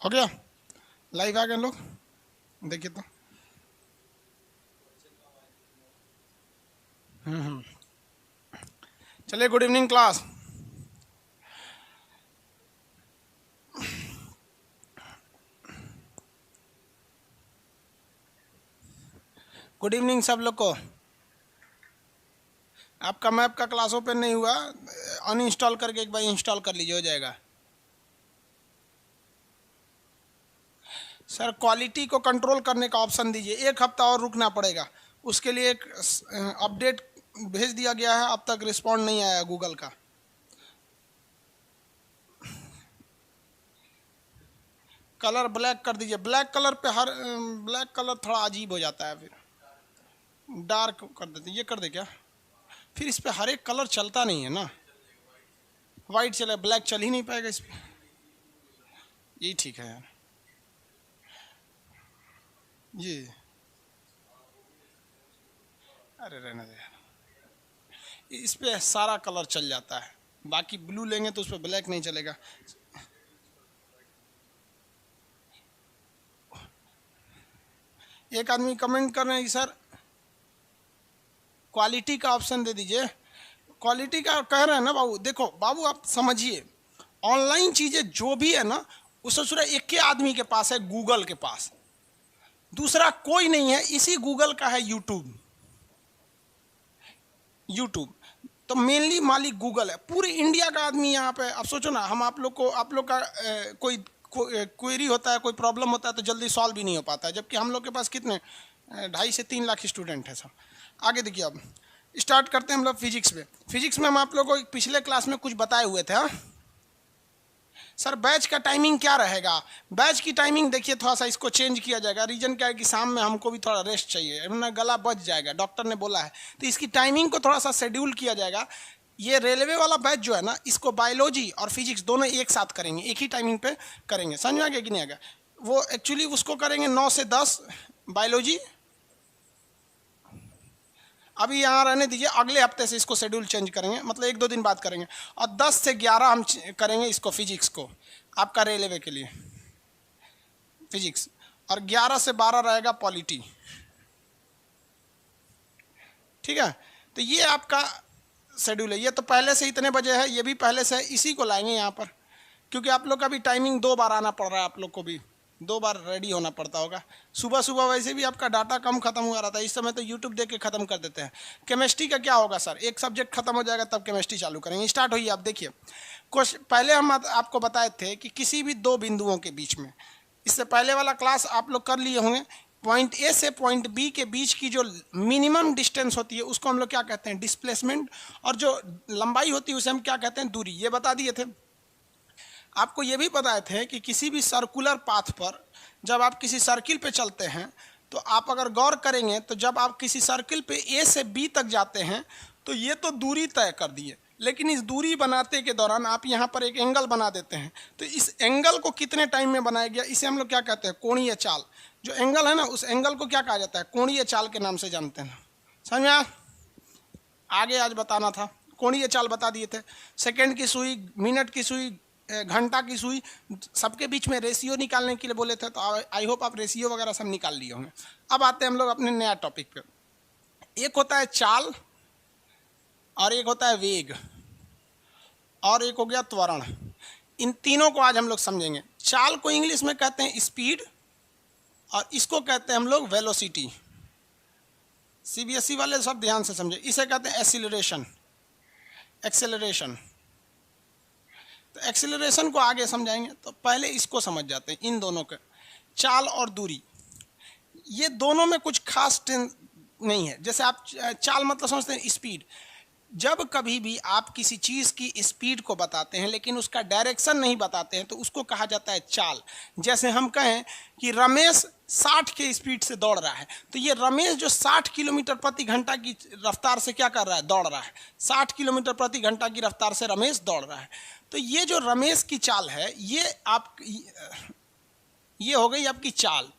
हो गया? लाइव आ गए लोग? देखिए तो। चलिए, good evening class. Good evening सब लोग को। आपका मैप का क्लास ओपन नहीं हुआ, अनइंस्टॉल करके एक बार इंस्टॉल कर लीजिए, हो जाएगा। सर क्वालिटी को कंट्रोल करने का ऑप्शन दीजिए, 1 हफ्ता और रुकना पड़ेगा। उसके लिए एक अपडेट भेज दिया गया है, अब तक रिस्पॉन्ड नहीं आया गूगल का। कलर ब्लैक कर दीजिए। ब्लैक कलर पे ब्लैक कलर थोड़ा अजीब हो जाता है, फिर डार्क कर देते। ये कर दे क्या? फिर इस पे हर एक कलर चलता नहीं है ना। वाइट चले, ब्लैक चल ही नहीं पाएगा इस पे। यही ठीक है यार। जी, अरे रहने दे यार। इस पे सारा कलर चल जाता है, बाकी ब्लू लेंगे तो उस पर ब्लैक नहीं चलेगा। एक आदमी कमेंट कर रहे हैं कि सर क्वालिटी का ऑप्शन दे दीजिए। क्वालिटी का कह रहे हैं ना बाबू। देखो बाबू, आप समझिए, ऑनलाइन चीजें जो भी है ना, उससे सिर्फ एक ही आदमी के पास है, गूगल के पास। दूसरा कोई नहीं है, इसी गूगल का है यूट्यूब। यूट्यूब तो मेनली मालिक गूगल है। पूरी इंडिया का आदमी यहाँ पे। अब सोचो ना, हम आप लोग को, आप लोग का कोई क्वेरी होता है, कोई प्रॉब्लम होता है तो जल्दी सॉल्व भी नहीं हो पाता है, जबकि हम लोग के पास कितने 2.5 से 3 लाख स्टूडेंट हैं सब। आगे देखिए, अब स्टार्ट करते हैं हम लोग फिजिक्स में। फिजिक्स में हम आप लोग को पिछले क्लास में कुछ बताए हुए थे। हाँ सर, बैच का टाइमिंग क्या रहेगा? बैच की टाइमिंग देखिए, थोड़ा सा इसको चेंज किया जाएगा। रीजन क्या है कि शाम में हमको भी थोड़ा रेस्ट चाहिए, वरना गला बच जाएगा, डॉक्टर ने बोला है। तो इसकी टाइमिंग को थोड़ा सा शेड्यूल किया जाएगा। ये रेलवे वाला बैच जो है ना, इसको बायोलॉजी और फिजिक्स दोनों एक साथ करेंगे, एक ही टाइमिंग पे करेंगे। समझ में आ गया कि नहीं आ गया? वो एक्चुअली उसको करेंगे 9 से 10 बायोलॉजी। अभी यहाँ रहने दीजिए, अगले हफ्ते से इसको शेड्यूल चेंज करेंगे, मतलब 1-2 दिन बाद करेंगे। और 10 से 11 हम करेंगे इसको, फिजिक्स को, आपका रेलवे के लिए फिजिक्स। और 11 से 12 रहेगा पॉलिटी। ठीक है, तो ये आपका शेड्यूल है। ये तो पहले से इतने बजे है, ये भी पहले से है, इसी को लाएंगे यहाँ पर, क्योंकि आप लोग का भी टाइमिंग 2 बार आना पड़ रहा है, आप लोग को भी 2 बार रेडी होना पड़ता होगा। सुबह सुबह वैसे भी आपका डाटा कम खत्म हुआ रहता है, इस समय तो यूट्यूब देख के खत्म कर देते हैं। केमिस्ट्री का क्या होगा सर? एक सब्जेक्ट खत्म हो जाएगा तब केमिस्ट्री चालू करेंगे। स्टार्ट होइए। आप देखिए, पहले हम आपको बताए थे कि किसी भी 2 बिंदुओं के बीच में, इससे पहले वाला क्लास आप लोग कर लिए होंगे, पॉइंट ए से पॉइंट बी के बीच की जो मिनिमम डिस्टेंस होती है उसको हम लोग क्या कहते हैं? डिस्प्लेसमेंट। और जो लंबाई होती है उसे हम क्या कहते हैं? दूरी। ये बता दिए थे। आपको ये भी बताए थे कि किसी भी सर्कुलर पाथ पर जब आप किसी सर्किल पे चलते हैं, तो आप अगर गौर करेंगे तो जब आप किसी सर्किल पे ए से बी तक जाते हैं तो ये तो दूरी तय कर दिए, लेकिन इस दूरी बनाते के दौरान आप यहाँ पर एक एंगल बना देते हैं। तो इस एंगल को कितने टाइम में बनाया गया, इसे हम लोग क्या कहते हैं? कोणीय चाल। जो एंगल है ना, उस एंगल को क्या कहा जाता है? कोणीय चाल के नाम से जानते हैं। समझ में आया? आगे आज बताना था, कोणीय चाल बता दिए थे। सेकंड की सुई, मिनट की सुई, घंटा की सुई, सबके बीच में रेशियो निकालने के लिए बोले थे, तो आई होप आप रेशियो वगैरह सब निकाल लिए होंगे। अब आते हैं हम लोग अपने नया टॉपिक पे। एक होता है चाल, और एक होता है वेग, और एक हो गया त्वरण। इन तीनों को आज हम लोग समझेंगे। चाल को इंग्लिश में कहते हैं स्पीड, और इसको कहते हैं हम लोग वेलोसिटी। सीबीएसई वाले सब ध्यान से समझे, इसे कहते हैं एक्सीलरेशन। एक्सेलरेशन, तो एक्सेलरेशन को आगे समझाएंगे, तो पहले इसको समझ जाते हैं, इन दोनों के, चाल और दूरी। ये दोनों में कुछ खास नहीं है। जैसे आप चाल मतलब समझते हैं स्पीड। जब कभी भी आप किसी चीज़ की स्पीड को बताते हैं लेकिन उसका डायरेक्शन नहीं बताते हैं तो उसको कहा जाता है चाल। जैसे हम कहें कि रमेश 60 के स्पीड से दौड़ रहा है, तो ये रमेश जो 60 किलोमीटर प्रति घंटा की रफ्तार से क्या कर रहा है? दौड़ रहा है। 60 किलोमीटर प्रति घंटा की रफ्तार से रमेश दौड़ रहा है। तो ये जो रमेश की चाल है, ये हो गई आपकी चाल।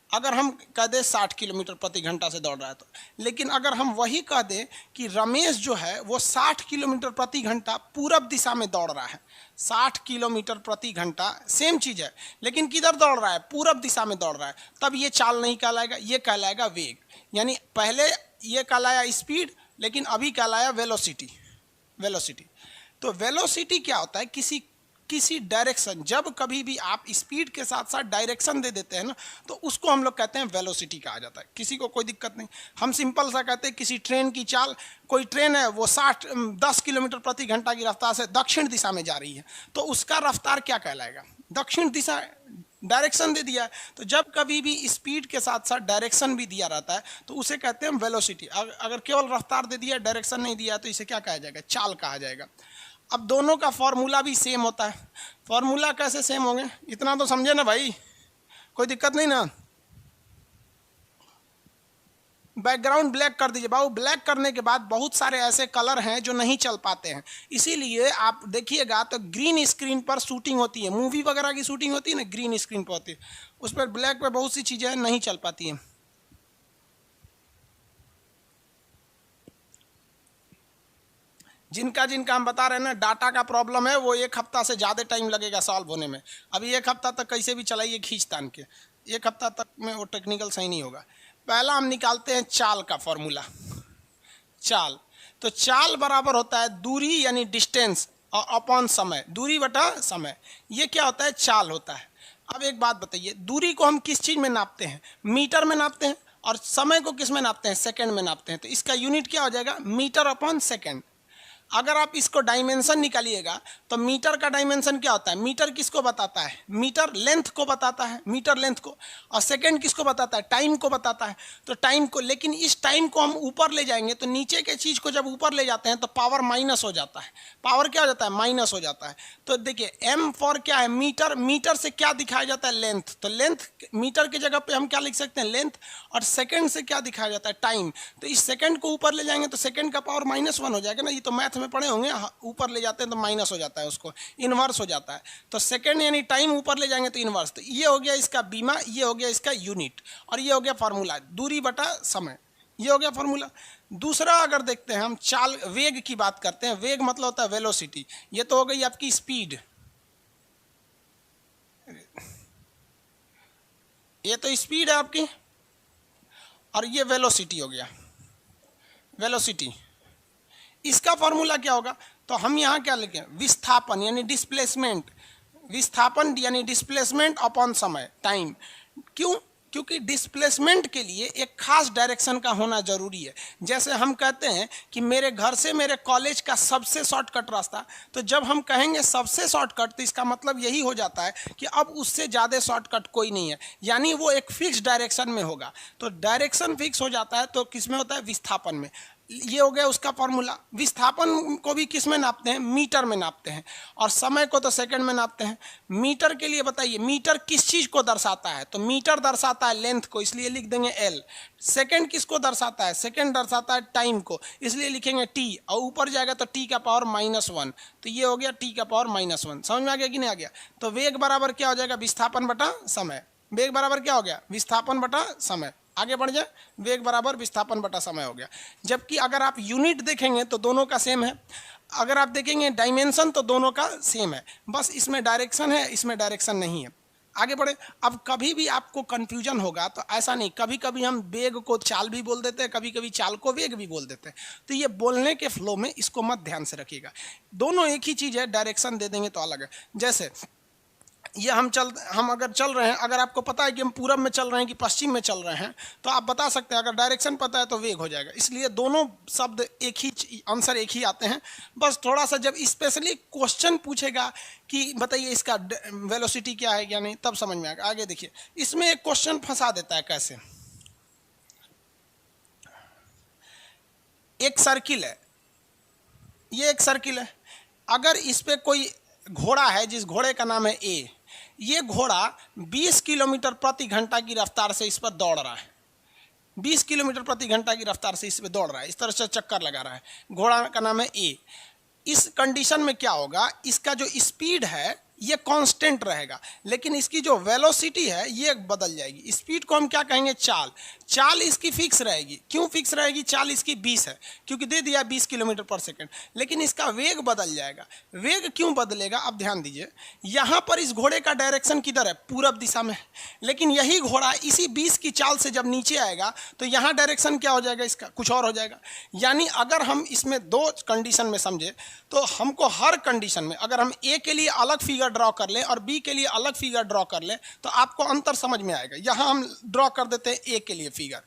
अगर हम कह दें 60 किलोमीटर प्रति घंटा से दौड़ रहा है तो, लेकिन अगर हम वही कह दें कि रमेश जो है वो 60 किलोमीटर प्रति घंटा पूरब दिशा में दौड़ रहा है, 60 किलोमीटर प्रति घंटा सेम चीज़ है, लेकिन किधर दौड़ रहा है, पूरब दिशा में दौड़ रहा है, तब ये चाल नहीं कहलाएगा, ये कहलाएगा वेग। यानी पहले ये कहलाया स्पीड, लेकिन अभी कहलाया वेलोसिटी। वेलोसिटी, तो वेलोसिटी क्या होता है, किसी डायरेक्शन, जब कभी भी आप स्पीड के साथ साथ डायरेक्शन दे देते हैं ना, तो उसको हम लोग कहते हैं वेलोसिटी कहा जाता है। किसी को कोई दिक्कत नहीं, हम सिंपल सा कहते हैं किसी ट्रेन की चाल, कोई ट्रेन है वो 10 किलोमीटर प्रति घंटा की रफ्तार से दक्षिण दिशा में जा रही है, तो उसका रफ्तार क्या कहलाएगा, दक्षिण दिशा, डायरेक्शन दे दिया है। तो जब कभी भी स्पीड के साथ साथ डायरेक्शन भी दिया रहता है तो उसे कहते हैं वेलोसिटी। अगर केवल रफ्तार दे दिया, डायरेक्शन नहीं दिया, तो इसे क्या कहा जाएगा, चाल कहा जाएगा। अब दोनों का फॉर्मूला भी सेम होता है। फॉर्मूला कैसे सेम होंगे, इतना तो समझे ना भाई, कोई दिक्कत नहीं ना। बैकग्राउंड ब्लैक कर दीजिए बाबू। ब्लैक करने के बाद बहुत सारे ऐसे कलर हैं जो नहीं चल पाते हैं, इसीलिए आप देखिएगा तो ग्रीन स्क्रीन पर शूटिंग होती है, मूवी वगैरह की शूटिंग होती है ना, ग्रीन स्क्रीन पर होती है, उस पर ब्लैक पे बहुत सी चीज़ें नहीं चल पाती हैं। जिनका हम बता रहे हैं ना, डाटा का प्रॉब्लम है, वो 1 हफ्ता से ज़्यादा टाइम लगेगा सॉल्व होने में। अभी 1 हफ्ता तक कैसे भी चलाइए खींच तान के, 1 हफ्ता तक में वो टेक्निकल सही नहीं होगा। पहला हम निकालते हैं चाल का फॉर्मूला। चाल, तो चाल बराबर होता है दूरी यानी डिस्टेंस और अपॉन समय, दूरी बटा समय, ये क्या होता है, चाल होता है। अब एक बात बताइए, दूरी को हम किस चीज़ में नापते हैं, मीटर में नापते हैं, और समय को किस में नापते हैं, सेकंड में नापते हैं। तो इसका यूनिट क्या हो जाएगा, मीटर अपॉन सेकंड। अगर आप इसको डायमेंशन निकालिएगा तो मीटर का डायमेंशन क्या होता है, मीटर किसको बताता है, मीटर लेंथ को बताता है, मीटर लेंथ को, और सेकंड किसको बताता है, टाइम को बताता है। तो टाइम को, लेकिन इस टाइम को हम ऊपर ले जाएंगे तो नीचे के चीज़ को जब ऊपर ले जाते हैं तो पावर माइनस हो जाता है, पावर क्या हो जाता है, माइनस हो जाता है। तो देखिए एम फॉर क्या है, मीटर, मीटर से क्या दिखाया जाता है, लेंथ, तो लेंथ मीटर की जगह पे हम क्या लिख सकते हैं, लेंथ, और सेकंड से क्या दिखाया जाता है, टाइम। तो इस सेकंड को ऊपर ले जाएंगे तो सेकंड का पावर -1 हो जाएगा ना, ये तो मैथ में पढ़े होंगे, ऊपर ले जाते हैं तो माइनस हो जाता है, उसको इनवर्स हो जाता है। तो सेकंड यानी टाइम ऊपर ले जाएंगे तो इनवर्स। तो ये हो गया इसका बीमा, ये हो गया इसका यूनिट, और ये हो गया फार्मूला, दूरी बटा समय, ये हो गया फार्मूला। दूसरा अगर देखते हैं हम, चाल, वेग की बात करते हैं, वेग मतलब होता है वेलोसिटी। ये तो हो गई आपकी स्पीड, ये तो स्पीड है आपकी, और ये वेलोसिटी हो गया, वेलोसिटी। इसका फॉर्मूला क्या होगा, तो हम यहाँ क्या लिखें, विस्थापन यानी डिस्प्लेसमेंट, विस्थापन यानी डिस्प्लेसमेंट अपॉन समय, टाइम। क्यों, क्योंकि डिस्प्लेसमेंट के लिए एक खास डायरेक्शन का होना जरूरी है। जैसे हम कहते हैं कि मेरे घर से मेरे कॉलेज का सबसे शॉर्टकट रास्ता, तो जब हम कहेंगे सबसे शॉर्टकट तो इसका मतलब यही हो जाता है कि अब उससे ज़्यादा शॉर्टकट कोई नहीं है, यानी वो एक फिक्स डायरेक्शन में होगा। तो डायरेक्शन फिक्स हो जाता है तो किस में होता है, विस्थापन में। ये हो गया उसका फॉर्मूला। विस्थापन को भी किस में नापते हैं, मीटर में नापते हैं, और समय को तो सेकंड में नापते हैं। मीटर के लिए बताइए, मीटर किस चीज़ को दर्शाता है, तो मीटर दर्शाता है लेंथ को, इसलिए लिख देंगे एल। सेकंड किसको दर्शाता है, सेकंड दर्शाता है टाइम को, इसलिए लिखेंगे टी, और ऊपर जाएगा तो टी का पावर -1, तो ये हो गया टी का पावर -1। समझ में आ गया कि नहीं आ गया। तो वेग बराबर क्या हो जाएगा, विस्थापन बटा समय। वेग बराबर क्या हो गया, विस्थापन बटा समय। आगे बढ़ जाए, वेग बराबर विस्थापन बटा समय हो गया। जबकि अगर आप यूनिट देखेंगे तो दोनों का सेम है, अगर आप देखेंगे डायमेंशन तो दोनों का सेम है, बस इसमें डायरेक्शन है, इसमें डायरेक्शन नहीं है। आगे बढ़े। अब कभी भी आपको कन्फ्यूजन होगा तो ऐसा नहीं, कभी कभी हम वेग को चाल भी बोल देते हैं, कभी कभी चाल को वेग भी बोल देते हैं, तो ये बोलने के फ्लो में इसको मत ध्यान से रखिएगा, दोनों एक ही चीज़ है, डायरेक्शन दे देंगे तो अलग है। जैसे ये हम अगर चल रहे हैं, अगर आपको पता है कि हम पूरब में चल रहे हैं कि पश्चिम में चल रहे हैं, तो आप बता सकते हैं, अगर डायरेक्शन पता है तो वेग हो जाएगा। इसलिए दोनों शब्द एक ही, आंसर एक ही आते हैं। बस थोड़ा सा जब स्पेशली क्वेश्चन पूछेगा कि बताइए इसका वेलोसिटी क्या है या नहीं, तब समझ में आएगा। आगे देखिए, इसमें एक क्वेश्चन फंसा देता है कैसे। एक सर्किल है, ये एक सर्किल है, अगर इस पे कोई घोड़ा है, जिस घोड़े का नाम है ए, ये घोड़ा 20 किलोमीटर प्रति घंटा की रफ्तार से इस पर दौड़ रहा है, 20 किलोमीटर प्रति घंटा की रफ्तार से इस पर दौड़ रहा है, इस तरह से चक्कर लगा रहा है, घोड़ा का नाम है ए। इस कंडीशन में क्या होगा, इसका जो स्पीड है ये कांस्टेंट रहेगा, लेकिन इसकी जो वेलोसिटी है ये बदल जाएगी। स्पीड को हम क्या कहेंगे? चाल। चाल इसकी फिक्स रहेगी। क्यों फिक्स रहेगी? चाल इसकी 20 है, क्योंकि दे दिया 20 किलोमीटर पर सेकंड, लेकिन इसका वेग बदल जाएगा। वेग क्यों बदलेगा? अब ध्यान दीजिए, यहाँ पर इस घोड़े का डायरेक्शन किधर है? पूरब दिशा में, लेकिन यही घोड़ा इसी 20 की चाल से जब नीचे आएगा तो यहाँ डायरेक्शन क्या हो जाएगा? इसका कुछ और हो जाएगा। यानी अगर हम इसमें दो कंडीशन में समझे तो हमको हर कंडीशन में, अगर हम ए के लिए अलग फिगर ड्रॉ कर लें और बी के लिए अलग फिगर ड्रॉ कर लें तो आपको अंतर समझ में आएगा। यहाँ हम ड्रॉ कर देते हैं ए के लिए फिगर,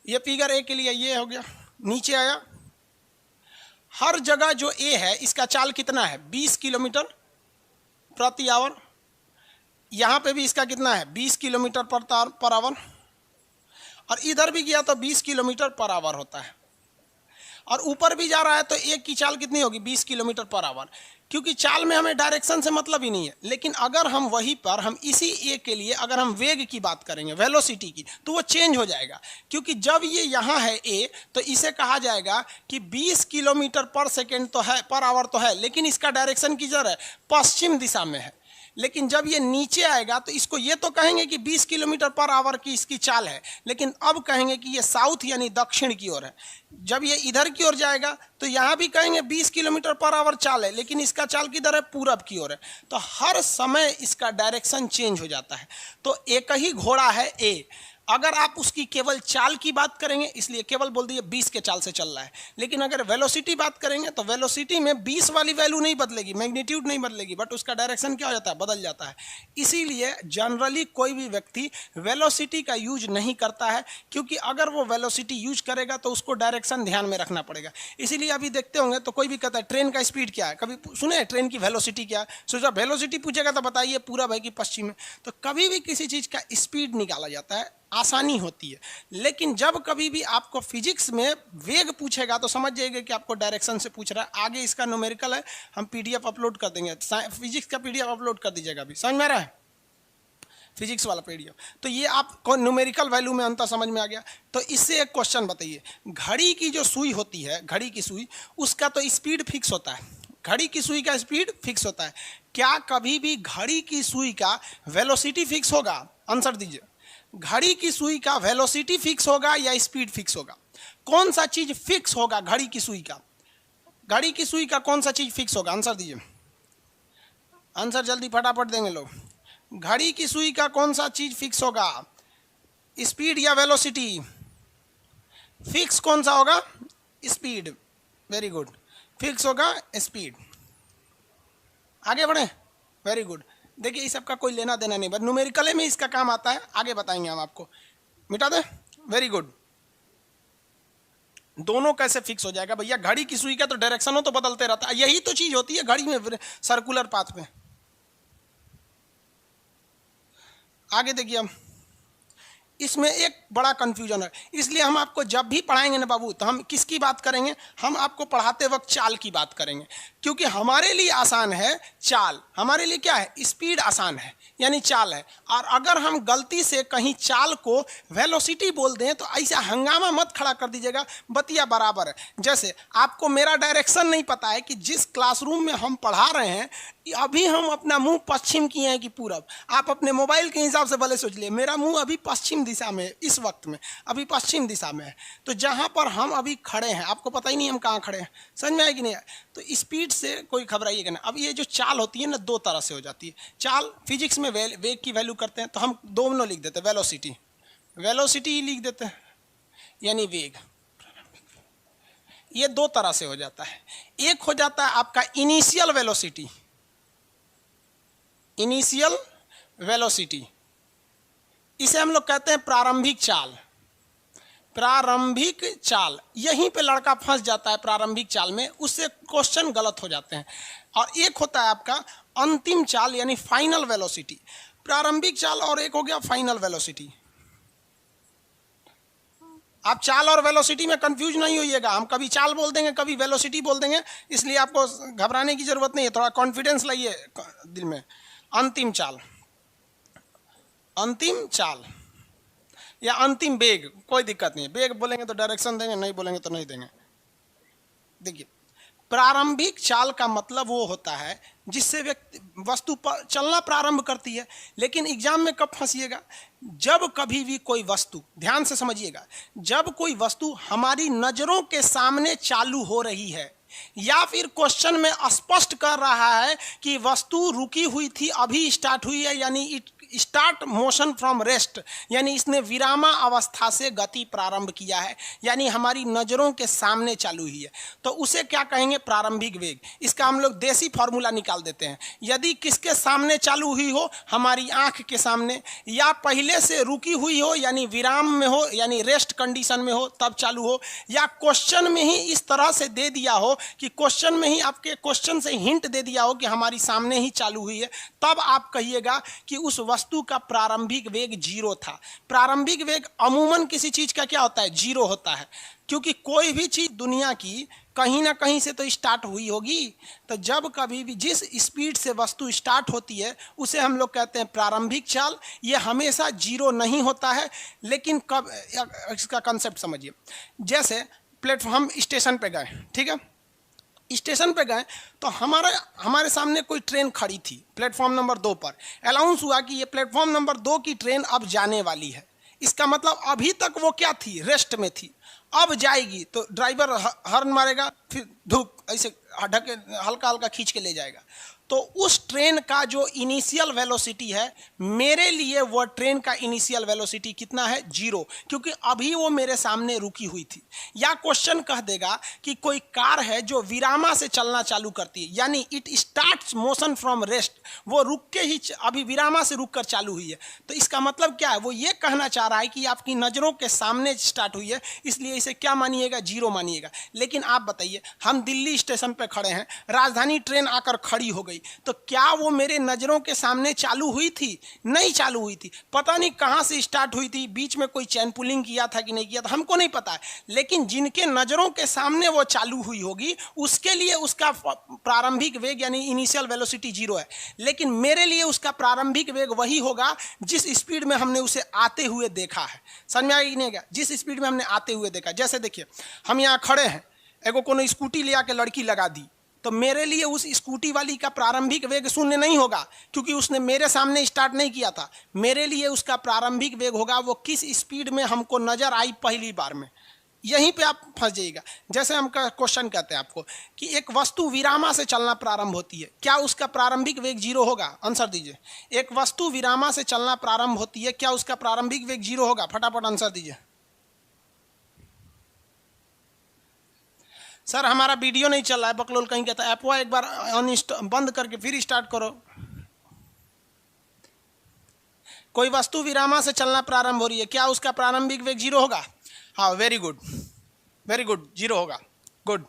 ये फिगर ए के लिए ये हो गया, नीचे आया। हर जगह जो ए है इसका चाल कितना है? 20 किलोमीटर प्रति आवर। यहाँ पे भी इसका कितना है? 20 किलोमीटर पर आवर, और इधर भी गया तो 20 किलोमीटर पर आवर होता है, और ऊपर भी जा रहा है तो एक की चाल कितनी होगी? 20 किलोमीटर पर आवर। क्योंकि चाल में हमें डायरेक्शन से मतलब ही नहीं है, लेकिन अगर हम वहीं पर हम इसी ए के लिए अगर हम वेग की बात करेंगे, वेलोसिटी की, तो वो चेंज हो जाएगा। क्योंकि जब ये यहाँ है ए तो इसे कहा जाएगा कि 20 किलोमीटर पर सेकेंड तो है, पर आवर तो है, लेकिन इसका डायरेक्शन किधर है? पश्चिम दिशा में है। लेकिन जब ये नीचे आएगा तो इसको ये तो कहेंगे कि 20 किलोमीटर पर आवर की इसकी चाल है, लेकिन अब कहेंगे कि ये साउथ यानी दक्षिण की ओर है। जब ये इधर की ओर जाएगा तो यहाँ भी कहेंगे 20 किलोमीटर पर आवर चाल है, लेकिन इसका चाल किधर है? पूरब की ओर है। तो हर समय इसका डायरेक्शन चेंज हो जाता है। तो एक ही घोड़ा है ए, अगर आप उसकी केवल चाल की बात करेंगे, इसलिए केवल बोल दिए 20 के चाल से चल रहा है, लेकिन अगर वेलोसिटी बात करेंगे तो वेलोसिटी में 20 वाली वैल्यू नहीं बदलेगी, मैग्नीट्यूड नहीं बदलेगी, बट उसका डायरेक्शन क्या हो जाता है? बदल जाता है। इसीलिए जनरली कोई भी व्यक्ति वेलोसिटी का यूज नहीं करता है, क्योंकि अगर वो वेलोसिटी यूज करेगा तो उसको डायरेक्शन ध्यान में रखना पड़ेगा। इसीलिए अभी देखते होंगे तो कोई भी कहता है ट्रेन का स्पीड क्या है, कभी सुने ट्रेन की वेलोसिटी क्या है? सो जब वेलोसिटी पूछेगा तो बताइए पूरब है कि पश्चिम है। तो कभी भी किसी चीज़ का स्पीड निकाला जाता है, आसानी होती है। लेकिन जब कभी भी आपको फिजिक्स में वेग पूछेगा तो समझ जाइए कि आपको डायरेक्शन से पूछ रहा है। आगे इसका न्यूमेरिकल है, हम पीडीएफ अपलोड कर देंगे, फिजिक्स का पीडीएफ अपलोड कर दीजिएगा। अभी समझ में आ रहा है फिजिक्स वाला पीडीएफ? तो ये आपको न्यूमेरिकल वैल्यू में अंतर समझ में आ गया। तो इससे एक क्वेश्चन बताइए, घड़ी की जो सुई होती है, घड़ी की सुई, उसका तो स्पीड फिक्स होता है, घड़ी की सुई का स्पीड फिक्स होता है। क्या कभी भी घड़ी की सुई का वेलोसिटी फिक्स होगा? आंसर दीजिए। घड़ी की सुई का वेलोसिटी फिक्स होगा या स्पीड फिक्स होगा? कौन सा चीज फिक्स होगा घड़ी की सुई का? घड़ी की सुई का कौन सा चीज फिक्स होगा? आंसर दीजिए, आंसर जल्दी फटाफट देंगे लोग। घड़ी की सुई का कौन सा चीज फिक्स होगा? स्पीड या वेलोसिटी? फिक्स कौन सा होगा? स्पीड। वेरी गुड, फिक्स होगा स्पीड। आगे बढ़े, वेरी गुड। देखिए इस सबका कोई लेना देना नहीं, बस न्यूमेरिकल में इसका काम आता है, आगे बताएंगे हम आपको। मिटा दे, वेरी गुड। दोनों कैसे फिक्स हो जाएगा भैया? घड़ी की सुई का तो डायरेक्शन हो तो बदलते रहता है, यही तो चीज होती है घड़ी में, सर्कुलर पाथ में। आगे देखिए, हम इसमें एक बड़ा कंफ्यूजन है, इसलिए हम आपको जब भी पढ़ाएंगे ना बाबू, तो हम किसकी बात करेंगे? हम आपको पढ़ाते वक्त चाल की बात करेंगे, क्योंकि हमारे लिए आसान है चाल। हमारे लिए क्या है? स्पीड आसान है, यानी चाल है। और अगर हम गलती से कहीं चाल को वेलोसिटी बोल दें तो ऐसा हंगामा मत खड़ा कर दीजिएगा, बतिया बराबर है। जैसे आपको मेरा डायरेक्शन नहीं पता है कि जिस क्लासरूम में हम पढ़ा रहे हैं अभी हम अपना मुंह पश्चिम किए हैं कि पूरब, आप अपने मोबाइल के हिसाब से भले सोच लिए मेरा मुंह अभी पश्चिम दिशा में, इस वक्त में अभी पश्चिम दिशा में है। तो जहाँ पर हम अभी खड़े हैं आपको पता ही नहीं हम कहाँ खड़े हैं, समझ में आए कि नहीं? तो स्पीड से कोई घबराइएगा ना। अब ये जो चाल होती है ना, दो तरह से हो जाती है चाल। फिजिक्स में वेग की वैल्यू करते हैं तो हम दोनों लिख देते हैं, वेलोसिटी, वेलोसिटी लिख देते हैं, यानी वेग। ये दो तरह से हो जाता है। एक हो जाता है आपका इनिशियल वेलोसिटी, इनिशियल वेलोसिटी, इसे हम लोग कहते हैं प्रारंभिक चाल। प्रारंभिक चाल, यहीं पे लड़का फंस जाता है प्रारंभिक चाल में, उससे क्वेश्चन गलत हो जाते हैं। और एक होता है आपका अंतिम चाल यानी फाइनल वेलोसिटी। प्रारंभिक चाल और एक हो गया फाइनल वेलोसिटी। आप चाल और वेलोसिटी में कंफ्यूज नहीं होइएगा, हम कभी चाल बोल देंगे कभी वेलोसिटी बोल देंगे, इसलिए आपको घबराने की जरूरत नहीं है, थोड़ा कॉन्फिडेंस लाइए दिल में। अंतिम चाल, अंतिम चाल या अंतिम वेग, कोई दिक्कत नहीं है। वेग बोलेंगे तो डायरेक्शन देंगे, नहीं बोलेंगे तो नहीं देंगे। देखिए प्रारंभिक चाल का मतलब वो होता है जिससे व्यक्ति वस्तु पर चलना प्रारंभ करती है। लेकिन एग्जाम में कब फंसिएगा, जब कभी भी कोई वस्तु, ध्यान से समझिएगा, जब कोई वस्तु हमारी नजरों के सामने चालू हो रही है या फिर क्वेश्चन में स्पष्ट कर रहा है कि वस्तु रुकी हुई थी अभी स्टार्ट हुई है, यानी it start motion from rest, यानी इसने विरामा अवस्था से गति प्रारंभ किया है, यानी हमारी नज़रों के सामने चालू हुई है, तो उसे क्या कहेंगे, प्रारंभिक वेग। इसका हम लोग देसी फॉर्मूला निकाल देते हैं। यदि किसके सामने चालू हुई हो, हमारी आंख के सामने, या पहले से रुकी हुई हो यानी विराम में हो यानी रेस्ट कंडीशन में हो तब चालू हो, या क्वेश्चन में ही इस तरह से दे दिया हो कि क्वेश्चन में ही आपके क्वेश्चन से हिंट दे दिया हो कि हमारी सामने ही चालू हुई है, तब आप कहिएगा कि उस वस्तु का प्रारंभिक वेग 0 था। प्रारंभिक वेग अमूमन किसी चीज का क्या होता है, 0 होता है, क्योंकि कोई भी चीज दुनिया की कहीं ना कहीं से तो स्टार्ट हुई होगी। तो जब कभी भी जिस स्पीड से वस्तु स्टार्ट होती है उसे हम लोग कहते हैं प्रारंभिक चाल। ये हमेशा 0 नहीं होता है, लेकिन कब, इसका कंसेप्ट समझिए। जैसे प्लेटफॉर्म स्टेशन पे गए, ठीक है, स्टेशन पे गए तो हमारे सामने कोई ट्रेन खड़ी थी प्लेटफॉर्म नंबर 2 पर। अनाउंस हुआ कि ये प्लेटफॉर्म नंबर 2 की ट्रेन अब जाने वाली है। इसका मतलब अभी तक वो क्या थी, रेस्ट में थी, अब जाएगी। तो ड्राइवर हॉर्न मारेगा, फिर धूप ऐसे ढके हल्का हल्का खींच के ले जाएगा। तो उस ट्रेन का जो इनिशियल वेलोसिटी है, मेरे लिए वो ट्रेन का इनिशियल वेलोसिटी कितना है, 0, क्योंकि अभी वो मेरे सामने रुकी हुई थी। या क्वेश्चन कह देगा कि कोई कार है जो विरामा से चलना चालू करती है, यानी it starts motion from rest, वो रुक के ही अभी विरामा से रुक कर चालू हुई है। तो इसका मतलब क्या है, वो ये कहना चाह रहा है कि आपकी नज़रों के सामने स्टार्ट हुई है, इसलिए इसे क्या मानिएगा, 0 मानिएगा। लेकिन आप बताइए, हम दिल्ली स्टेशन पर खड़े हैं, राजधानी ट्रेन आकर खड़ी हो गई, तो क्या वो मेरे नज़रों के सामने चालू हुई थी, नहीं चालू हुई थी। पता नहीं कहाँ से स्टार्ट हुई थी, बीच में कोई चैन पुलिंग किया था कि नहीं किया था, हमको नहीं पता है। लेकिन जिनके नज़रों के सामने वो चालू हुई होगी उसके लिए उसका प्रारंभिक वेग यानी इनिशियल वेलोसिटी 0 है। लेकिन मेरे लिए उसका प्रारंभिक वेग वही होगा जिस स्पीड में हमने उसे आते हुए देखा है। समझ में आएगी नहीं क्या, जिस स्पीड में हमने आते हुए देखा। जैसे देखिए, हम यहाँ खड़े हैं, एगो कोनो स्कूटी ले आके लड़की लगा दी, तो मेरे लिए उस स्कूटी वाली का प्रारंभिक वेग 0 नहीं होगा, क्योंकि उसने मेरे सामने स्टार्ट नहीं किया था। मेरे लिए उसका प्रारंभिक वेग होगा वो किस स्पीड में हमको नजर आई पहली बार में। यहीं पे आप फंस जाइएगा। जैसे हम क्वेश्चन कहते हैं आपको कि एक वस्तु विरामा से चलना प्रारंभ होती है, क्या उसका प्रारंभिक वेग 0 होगा, आंसर दीजिए। एक वस्तु विरामा से चलना प्रारंभ होती है, क्या उसका प्रारंभिक वेग 0 होगा, फटाफट आंसर दीजिए। सर हमारा वीडियो नहीं चल रहा है, बकलोल कहीं कहता है, ऐप एक बार बंद करके फिर स्टार्ट करो। कोई वस्तु विरामा से चलना प्रारंभ हो रही है, क्या उसका प्रारंभिक वेग 0 होगा, हाँ वेरी गुड वेरी गुड, 0 होगा, गुड।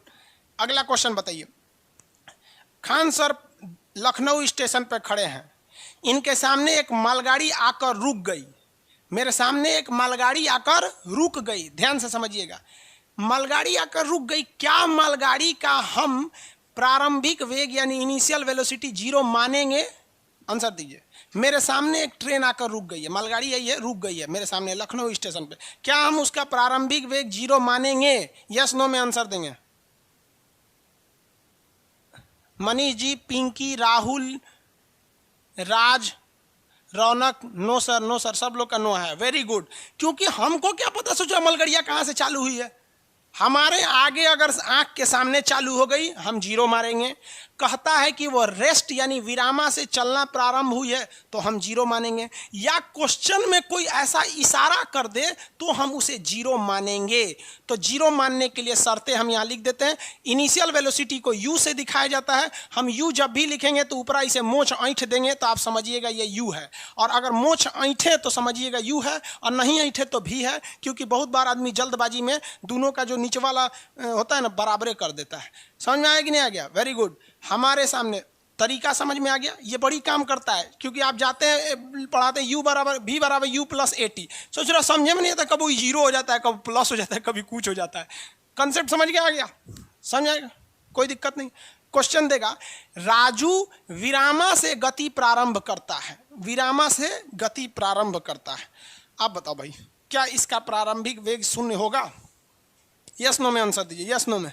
अगला क्वेश्चन बताइए। खान सर लखनऊ स्टेशन पर खड़े हैं, इनके सामने एक मालगाड़ी आकर रुक गई। मेरे सामने एक मालगाड़ी आकर रुक गई, ध्यान से समझिएगा, मालगाड़ी आकर रुक गई। क्या मालगाड़ी का हम प्रारंभिक वेग यानी इनिशियल वेलोसिटी 0 मानेंगे, आंसर दीजिए। मेरे सामने एक ट्रेन आकर रुक गई है, मालगाड़ी यही है, रुक गई है मेरे सामने लखनऊ स्टेशन पे, क्या हम उसका प्रारंभिक वेग 0 मानेंगे, यस नो में आंसर देंगे। मनीष जी, पिंकी, राहुल, राज, रौनक, नो सर, नो सर, सब लोग का नो है, वेरी गुड। क्योंकि हमको क्या पता सोचो मालगाड़ियाँ कहाँ से चालू हुई है। हमारे आगे अगर आंख के सामने चालू हो गई हम 0 मारेंगे। कहता है कि वो रेस्ट यानी विरामा से चलना प्रारंभ हुई है तो हम 0 मानेंगे। या क्वेश्चन में कोई ऐसा इशारा कर दे तो हम उसे 0 मानेंगे। तो 0 मानने के लिए शर्तें हम यहाँ लिख देते हैं। इनिशियल वेलोसिटी को u से दिखाया जाता है। हम u जब भी लिखेंगे तो ऊपर इसे मोछ ऐंठ देंगे तो आप समझिएगा ये u है, और अगर मोछ ऐंठे तो समझिएगा u है, और नहीं ऐंठे तो भी है, क्योंकि बहुत बार आदमी जल्दबाजी में दोनों का जो नीचे वाला होता है ना बराबरे कर देता है। समझ में आया कि नहीं आ गया, वेरी गुड। हमारे सामने तरीका समझ में आ गया, ये बड़ी काम करता है, क्योंकि आप जाते हैं पढ़ाते हैं u बराबर v बराबर u प्लस 80, सोच रहा समझे में नहीं आता, कब वो 0 हो जाता है, कब प्लस हो जाता है, कभी कुछ हो जाता है। कंसेप्ट समझ के आ गया, समझ आएगा, कोई दिक्कत नहीं। क्वेश्चन देगा, राजू विरामा से गति प्रारंभ करता है, विरामा से गति प्रारंभ करता है। आप बताओ भाई, क्या इसका प्रारंभिक वेग 0 होगा, यस नो में आंसर दीजिए, यस नो में।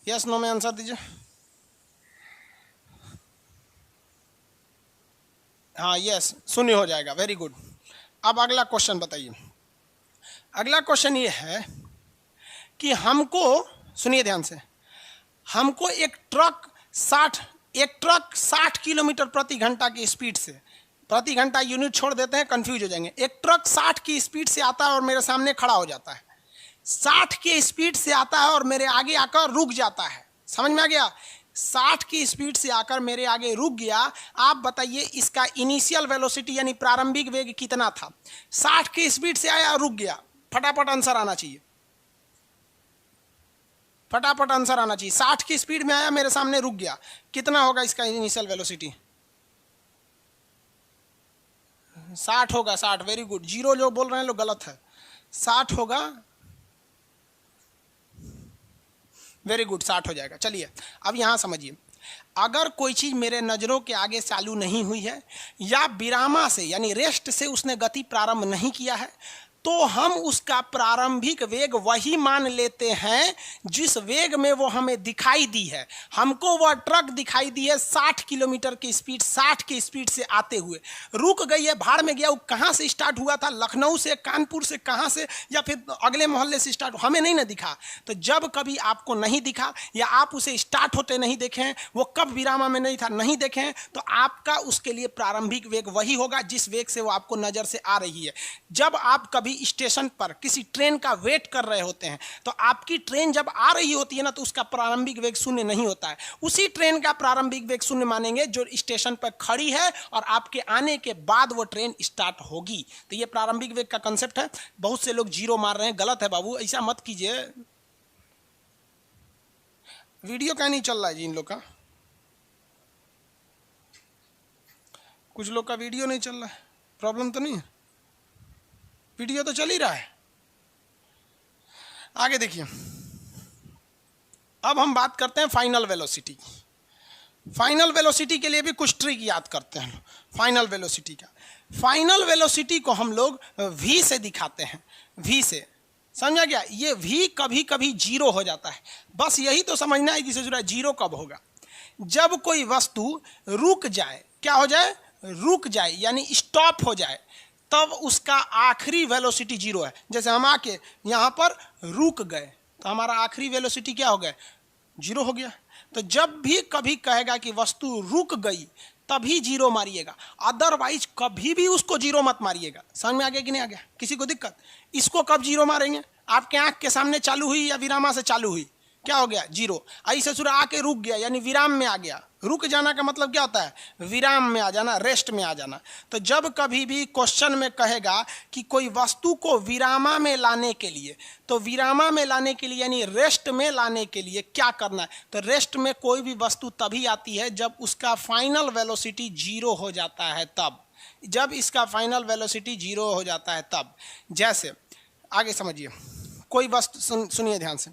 यस नो में आंसर दीजिए। हाँ यस, शून्य हो जाएगा, वेरी गुड। अब अगला क्वेश्चन बताइए। अगला क्वेश्चन ये है कि हमको, सुनिए ध्यान से, हमको एक ट्रक 60 किलोमीटर प्रति घंटा की स्पीड से, प्रति घंटा यूनिट छोड़ देते हैं, कंफ्यूज हो जाएंगे। एक ट्रक 60 की स्पीड से आता है और मेरे सामने खड़ा हो जाता है। 60 की स्पीड से आता है और मेरे आगे आकर रुक जाता है। समझ में आ गया? 60 की स्पीड से आकर मेरे आगे रुक गया। आप बताइए इसका इनिशियल वेलोसिटी यानी प्रारंभिक वेग कितना था? 60 की स्पीड से आया, रुक गया। फटाफट आंसर आना चाहिए, फटाफट आंसर आना चाहिए। 60 की स्पीड में आया, मेरे सामने रुक गया, कितना होगा इसका इनिशियल वेलोसिटी? 60 होगा, 60। Very good. जीरो जो बोल रहे हैं लोग गलत है, 60 होगा। वेरी गुड, 60 हो जाएगा। चलिए अब यहां समझिए, अगर कोई चीज मेरे नजरों के आगे चालू नहीं हुई है या विरामा से यानी रेस्ट से उसने गति प्रारंभ नहीं किया है, तो हम उसका प्रारंभिक वेग वही मान लेते हैं जिस वेग में वो हमें दिखाई दी है। हमको वह ट्रक दिखाई दी है 60 किलोमीटर की स्पीड, 60 की स्पीड से आते हुए, रुक गई है, भाड़ में गया। वो कहाँ से स्टार्ट हुआ था? लखनऊ से, कानपुर से, कहाँ से, या फिर अगले मोहल्ले से स्टार्ट, हमें नहीं ना दिखा। तो जब कभी आपको नहीं दिखा या आप उसे स्टार्ट होते नहीं देखे हैं, वो कब विरामा में नहीं था नहीं देखे हैं, तो आपका उसके लिए प्रारंभिक वेग वही होगा जिस वेग से वो आपको नजर से आ रही है। जब आप कभी स्टेशन पर किसी ट्रेन का वेट कर रहे होते हैं, तो आपकी ट्रेन जब आ रही होती है ना, तो उसका प्रारंभिक वेग शून्य नहीं होता है। उसी ट्रेन का प्रारंभिक वेग शून्य मानेंगे जो स्टेशन पर खड़ी है और आपके आने के बाद वो ट्रेन स्टार्ट होगी। तो ये प्रारंभिक वेग का कंसेप्ट है। बहुत से लोग जीरो मार रहे हैं, गलत है बाबू, ऐसा मत कीजिए। वीडियो क्या नहीं चल रहा है जी इन लोग का? कुछ लोग का वीडियो नहीं चल रहा है, प्रॉब्लम तो नहीं है? वीडियो तो चल ही रहा है। आगे देखिए, अब हम बात करते हैं फाइनल वेलोसिटी। फाइनल वेलोसिटी के लिए भी कुछ ट्रिक याद करते हैं। फाइनल वेलोसिटी का, फाइनल वेलोसिटी को हम लोग v से दिखाते हैं, v से। समझा गया? ये v कभी कभी जीरो हो जाता है, बस यही तो समझना है कि सोच जीरो कब होगा। जब कोई वस्तु रुक जाए, क्या हो जाए? रुक जाए यानी स्टॉप हो जाए, तब उसका आखिरी वेलोसिटी जीरो है। जैसे हम आके यहाँ पर रुक गए तो हमारा आखिरी वेलोसिटी क्या हो गया? जीरो हो गया। तो जब भी कभी कहेगा कि वस्तु रुक गई, तभी जीरो मारिएगा, अदरवाइज कभी भी उसको जीरो मत मारिएगा। समझ में आ गया कि नहीं आ गया? किसी को दिक्कत? इसको कब जीरो मारेंगे? आपके आंख के सामने चालू हुई या विरामा से चालू हुई, क्या हो गया? जीरो। ऐसे सूर्य आके रुक गया यानी विराम में आ गया। रुक जाना का मतलब क्या होता है? विराम में आ जाना, रेस्ट में आ जाना। तो जब कभी भी क्वेश्चन में कहेगा कि कोई वस्तु को विरामा में लाने के लिए, तो विरामा में लाने के लिए यानी रेस्ट में लाने के लिए क्या करना है? तो रेस्ट में कोई भी वस्तु तभी आती है जब उसका फाइनल वेलोसिटी जीरो हो जाता है, तब। जब इसका फाइनल वेलोसिटी जीरो हो जाता है तब। जैसे आगे समझिए, कोई वस्तु, सुनिए ध्यान से,